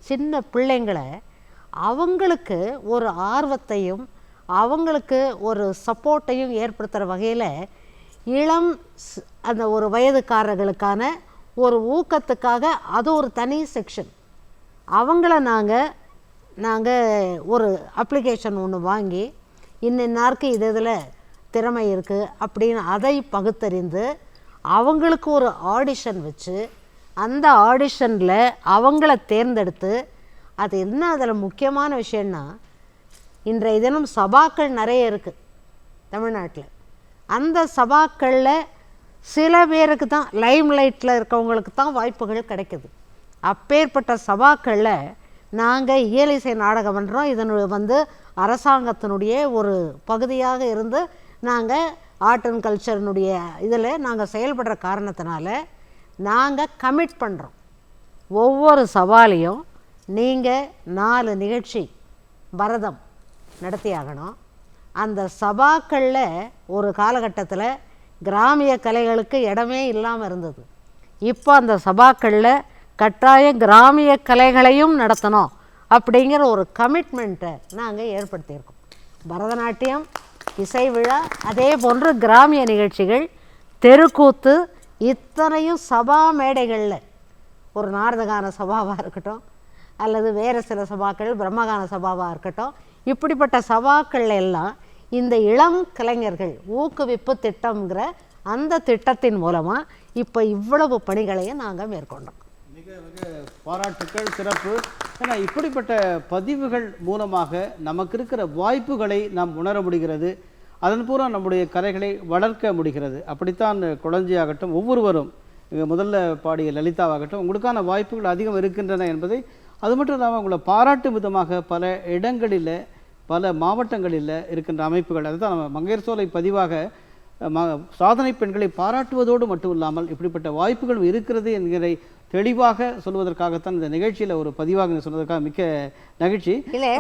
சின்ன பிள்ளைங்களை அவங்களுக்கு ஒரு ஆர்வத்தையும் அவங்களுக்கு ஒரு சப்போர்ட்டையும் ஏற்படுத்துகிற வகையில் இளம் அந்த ஒரு வயதுக்காரர்களுக்கான ஒரு ஊக்கத்துக்காக அது ஒரு தனி செக்ஷன். அவங்கள நாங்கள் ஒரு அப்ளிகேஷன் ஒன்று வாங்கி இன்னாருக்கு இதில் திறமை இருக்குது அப்படின்னு அதை பகுத்தறிந்து அவங்களுக்கு ஒரு ஆடிஷன் வச்சு அந்த ஆடிஷனில் அவங்கள தேர்ந்தெடுத்து, அது என்ன அதில் முக்கியமான விஷயம்னா இன்றைய தினம் சபாக்கள் நிறைய இருக்குது தமிழ்நாட்டில். அந்த சபாக்களில் சில பேருக்கு தான், லைம் லைட்டில் இருக்கவங்களுக்கு தான் வாய்ப்புகள் கிடைக்குது. அப்பேற்பட்ட சபாக்களில் நாங்கள் இயலிசை நாடகமன்றம் இதனு அரசாங்கத்தினுடைய ஒரு பகுதியாக இருந்து நாங்கள் ஆர்ட் அண்ட் கல்ச்சர்னுடைய இதில் நாங்கள் செயல்படுற காரணத்தினால நாங்கள் கமிட் பண்ணுறோம். ஒவ்வொரு சவாலையும் நீங்கள் 4 நிகழ்ச்சி பரதம் நடத்தி ஆகணும். அந்த சபாக்களில் ஒரு காலகட்டத்தில் கிராமிய கலைகளுக்கு இடமே இல்லாமல் இருந்தது. இப்போ அந்த சபாக்களில் கட்டாயம் கிராமிய கலைகளையும் நடத்தணும் அப்படிங்கிற ஒரு கமிட்மெண்ட்டை நாங்கள் ஏற்படுத்தியிருக்கோம். பரதநாட்டியம், இசை விழா, அதே போன்று கிராமிய நிகழ்ச்சிகள், தெருக்கூத்து, இத்தனையும் சபா மேடைகளில், ஒரு நாரதகான சபாவாக இருக்கட்டும் அல்லது வேறு சில சபாக்கள் பிரம்மகான சபாவாக இருக்கட்டும், இப்படிப்பட்ட சபாக்கள் எல்லாம் இந்த இளம் கலைஞர்கள் ஊக்குவிப்பு திட்டம்ங்கிற அந்த திட்டத்தின் மூலமாக இப்போ இவ்வளவு பணிகளையும் நாங்கள் மேற்கொண்டோம். மிக மிக பாராட்டுக்கள், சிறப்பு. ஏன்னா இப்படிப்பட்ட பதிவுகள் மூலமாக நமக்கு இருக்கிற வாய்ப்புகளை நாம் உணர முடிகிறது. அதன் பூரா நம்முடைய கலைகளை வளர்க்க முடிகிறது. அப்படித்தான் குழந்தையாகட்டும், ஒவ்வொருவரும் முதல்ல பாடிய லலிதாவாகட்டும், உங்களுக்கான வாய்ப்புகள் அதிகம் இருக்கின்றன என்பதை, அது மட்டும் இல்லாமல் உங்களை பாராட்டும் விதமாக பல இடங்களில், பல மாவட்டங்களில் இருக்கின்ற அமைப்புகள், அதுதான் நம்ம மங்கையர் சோலை பதிவாக சாதனை பெண்களை பாராட்டுவதோடு மட்டும் இல்லாமல் இப்படிப்பட்ட வாய்ப்புகள் இருக்கிறது என்கிற தெளிவாக சொல்வதற்காகத்தான் இந்த நிகழ்ச்சியில் ஒரு பதிவாக சொன்னதற்காக மிக்க நகிழ்ச்சி. இல்லை,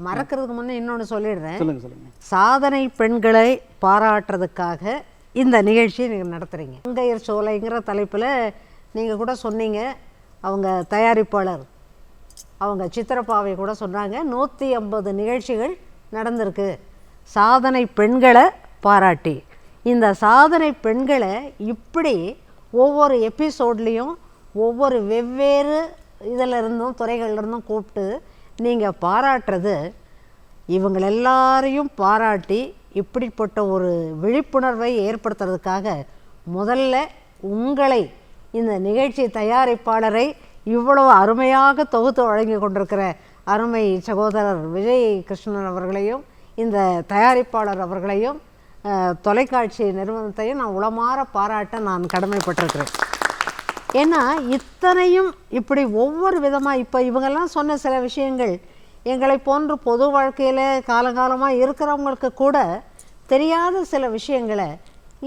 மறக்கிறதுக்கு முன்னே இன்னொன்று சொல்லிடுறேன். சொல்லுங்கள். சாதனை பெண்களை பாராட்டுறதுக்காக இந்த நிகழ்ச்சியை நீங்கள் நடத்துகிறீங்க. மங்கையர் சோலைங்கிற தலைப்பில் நீங்கள் கூட சொன்னீங்க. அவங்க தயாரிப்பாளர், அவங்க சித்திரப்பாவை கூட சொன்னாங்க, 150 நிகழ்ச்சிகள் நடந்திருக்கு சாதனை பெண்களை பாராட்டி. இந்த சாதனை பெண்களை இப்படி ஒவ்வொரு எபிசோட்லேயும் ஒவ்வொரு வெவ்வேறு இதில் இருந்தும் துறைகள்லேருந்தும் கூப்பிட்டு நீங்கள் பாராட்டுறது இவங்களெல்லாரையும் பாராட்டி இப்படிப்பட்ட ஒரு விழிப்புணர்வை ஏற்படுத்துறதுக்காக முதல்ல உங்களை, இந்த நிகழ்ச்சி தயாரிப்பாளரை இவ்வளவு அருமையாக தொகுத்து வழங்கி கொண்டிருக்கிற அருமை சகோதரர் விஜய் கிருஷ்ணன் அவர்களையும், இந்த தயாரிப்பாளர் அவர்களையும், தொலைக்காட்சி நிறுவனத்தையும் நான் உளமாற பாராட்ட நான் கடமைப்பட்டிருக்கிறேன். ஏன்னா இத்தனையும் இப்படி ஒவ்வொரு விதமாக இப்போ இவங்கெல்லாம் சொன்ன சில விஷயங்கள் எங்களை போன்று பொது வாழ்க்கையில் காலகாலமாக இருக்கிறவங்களுக்கு கூட தெரியாத சில விஷயங்களை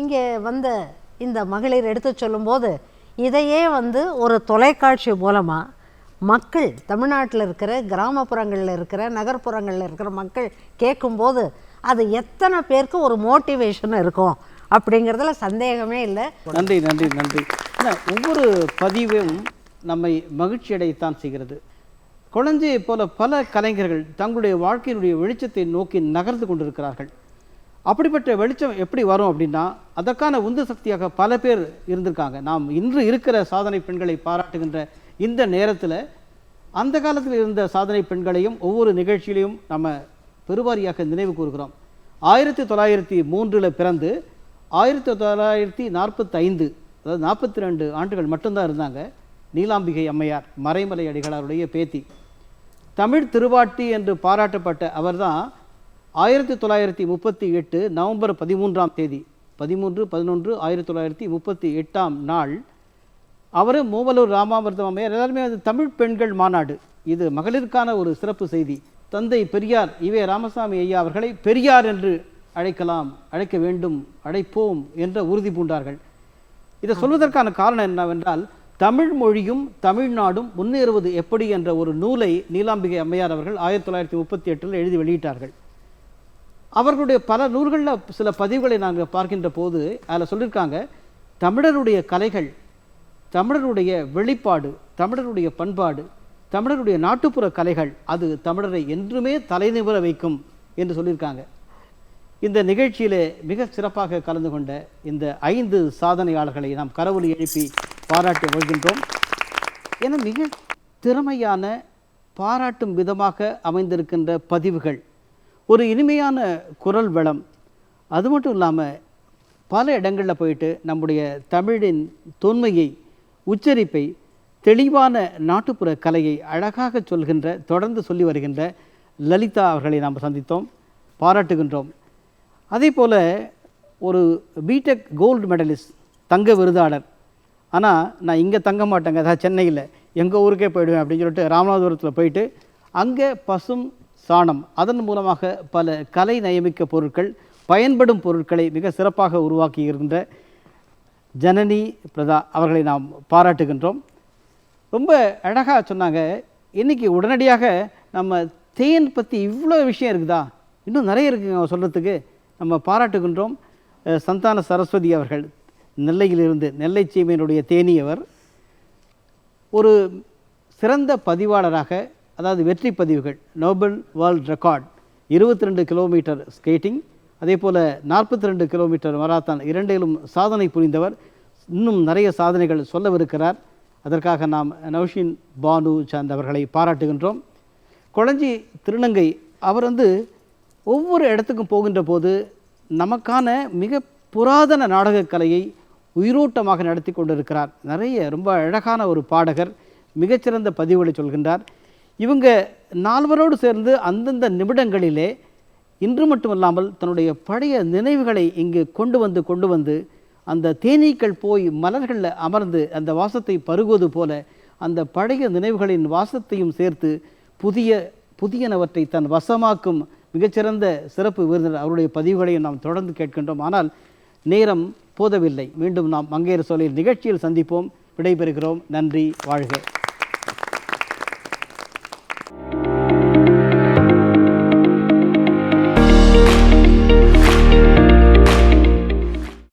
இங்கே வந்த இந்த மகளிர் எடுத்து சொல்லும்போது, இதையே ஒரு தொலைக்காட்சி மூலமாக மக்கள், தமிழ்நாட்டில் இருக்கிற கிராமப்புறங்களில் இருக்கிற நகர்ப்புறங்களில் இருக்கிற மக்கள் கேட்கும்போது அது எத்தனை பேருக்கு ஒரு மோட்டிவேஷன் இருக்கும் அப்படிங்கிறதுல சந்தேகமே இல்லை. நன்றி நன்றி நன்றி. ஒவ்வொரு பதிவும் நம்மை மகிழ்ச்சி அடையத்தான் செய்கிறது. குழந்தையை போல பல கலைஞர்கள் தங்களுடைய வாழ்க்கையினுடைய வெளிச்சத்தை நோக்கி நகர்ந்து கொண்டிருக்கிறார்கள். அப்படிப்பட்ட வெளிச்சம் எப்படி வரும் அப்படின்னா, அதற்கான உந்து சக்தியாக பல பேர் இருந்திருக்காங்க. நாம் இன்று இருக்கிற சாதனை பெண்களை பாராட்டுகின்ற இந்த நேரத்தில் அந்த காலத்தில் இருந்த சாதனை பெண்களையும் ஒவ்வொரு நிகழ்ச்சியிலையும் நம்ம பெருவாரியாக நினைவு கூறுகிறோம். 1903 பிறந்து 1945, அதாவது 42 ஆண்டுகள் மட்டும்தான் இருந்தாங்க நீலாம்பிகை அம்மையார், மறைமலை அடிகளாருடைய பேத்தி. தமிழ் திருவாட்டி என்று பாராட்டப்பட்ட அவர்தான் 1938 நவம்பர் 13ஆம் தேதி 13/11/1938 நாள் அவர் மூவலூர் ராமாமிர்தம் அம்மையார், எல்லாருமே அது தமிழ் பெண்கள் மாநாடு. இது மகளிருக்கான ஒரு சிறப்பு செய்தி. தந்தை பெரியார் இவே ராமசாமி ஐயா அவர்களை பெரியார் என்று அழைக்கலாம், அழைக்க வேண்டும், அழைப்போம் என்ற உறுதி பூண்டார்கள். இதை சொல்வதற்கான காரணம் என்னவென்றால், தமிழ் மொழியும் தமிழ்நாடும் முன்னேறுவது எப்படி என்ற ஒரு நூலை நீலாம்பிகை அம்மையார் அவர்கள் 1938 எழுதி வெளியிட்டார்கள். அவர்களுடைய பல நூல்களில் சில பதிவுகளை நாங்கள் பார்க்கின்ற போது அதில் சொல்லியிருக்காங்க, தமிழருடைய கலைகள், தமிழருடைய வெளிப்பாடு, தமிழருடைய பண்பாடு, தமிழருடைய நாட்டுப்புற கலைகள் அது தமிழரை என்றுமே தலைநிமிர வைக்கும் என்று சொல்லியிருக்காங்க. இந்த நிகழ்ச்சியிலே மிக சிறப்பாக கலந்து கொண்ட இந்த 5 சாதனையாளர்களை நாம் கரவொலி எழுப்பி பாராட்டி வருகின்றோம். என மிக திறமையான, பாராட்டும் விதமாக அமைந்திருக்கின்ற பதிவுகள், ஒரு இனிமையான குரல் வளம், அது மட்டும் இல்லாமல் பல இடங்களில் போயிட்டு நம்முடைய தமிழின் தொன்மையை, உச்சரிப்பை, தெளிவான நாட்டுப்புற கலையை அழகாக சொல்கின்ற, தொடர்ந்து சொல்லி வருகின்ற லலிதா அவர்களை நாம் சந்தித்தோம், பாராட்டுகின்றோம். அதே போல் ஒரு பிடெக் கோல்டு மெடலிஸ்ட், தங்க விருதாளர். ஆனால் நான் இங்கே தங்க மாட்டேங்க, அதாவது சென்னையில் எங்கள் ஊருக்கே போயிடுவேன் அப்படின்னு சொல்லிட்டு ராமநாதபுரத்தில் போயிட்டு அங்கே பசும் சாணம், அதன் மூலமாக பல கலை நயமிக்க பொருட்கள், பயன்படும் பொருட்களை மிக சிறப்பாக உருவாக்கி இருக்கின்ற ஜனனி பிரதா அவர்களை நாம் பாராட்டுகின்றோம். ரொம்ப அழகாக சொன்னாங்க. இன்றைக்கி உடனடியாக நம்ம தேன் பற்றி இவ்வளோ விஷயம் இருக்குதா, இன்னும் நிறைய இருக்குங்க சொல்கிறதுக்கு, நம்ம பாராட்டுகின்றோம். சந்தான சரஸ்வதி அவர்கள் நெல்லையிலிருந்து, நெல்லை சீமையினுடைய தேனியவர், ஒரு சிறந்த பதிவாளராக, அதாவது வெற்றி பதிவுகள், Nobel world record 22 kilometre skating, அதே போல் 42 கிலோமீட்டர் மராத்தான், இரண்டிலும் சாதனை புரிந்தவர். இன்னும் நிறைய சாதனைகள் சொல்லவிருக்கிறார். அதற்காக நாம் நௌஷின் பானு சார்ந்தவர்களை பாராட்டுகின்றோம். கொளஞ்சி திருநங்கை அவர் ஒவ்வொரு இடத்துக்கும் போகின்ற போது நமக்கான மிக புராதன நாடகக் கலையை உயிரோட்டமாக நடத்தி கொண்டிருக்கிறார். நிறைய ரொம்ப அழகான ஒரு பாடகர், மிகச்சிறந்த பதிவுகளை சொல்கின்றார். இவங்க 4வரோடு சேர்ந்து அந்தந்த நிமிடங்களிலே இன்று மட்டுமல்லாமல் தன்னுடைய பழைய நினைவுகளை இங்கு கொண்டு வந்து அந்த தேனீக்கள் போய் மலர்களில் அமர்ந்து அந்த வாசத்தை பருகுவது போல அந்த பழைய நினைவுகளின் வாசத்தையும் சேர்த்து புதியனவற்றை தன் வசமாக்கும் மிகச்சிறந்த சிறப்பு விருந்தினர் அவருடைய பதிவுகளையும் நாம் தொடர்ந்து கேட்கின்றோம். ஆனால் நேரம் போதவில்லை. மீண்டும் நாம் மங்கையர் சோலையில் நிகழ்ச்சியில் சந்திப்போம். விடைபெறுகிறோம். நன்றி, வாழ்க.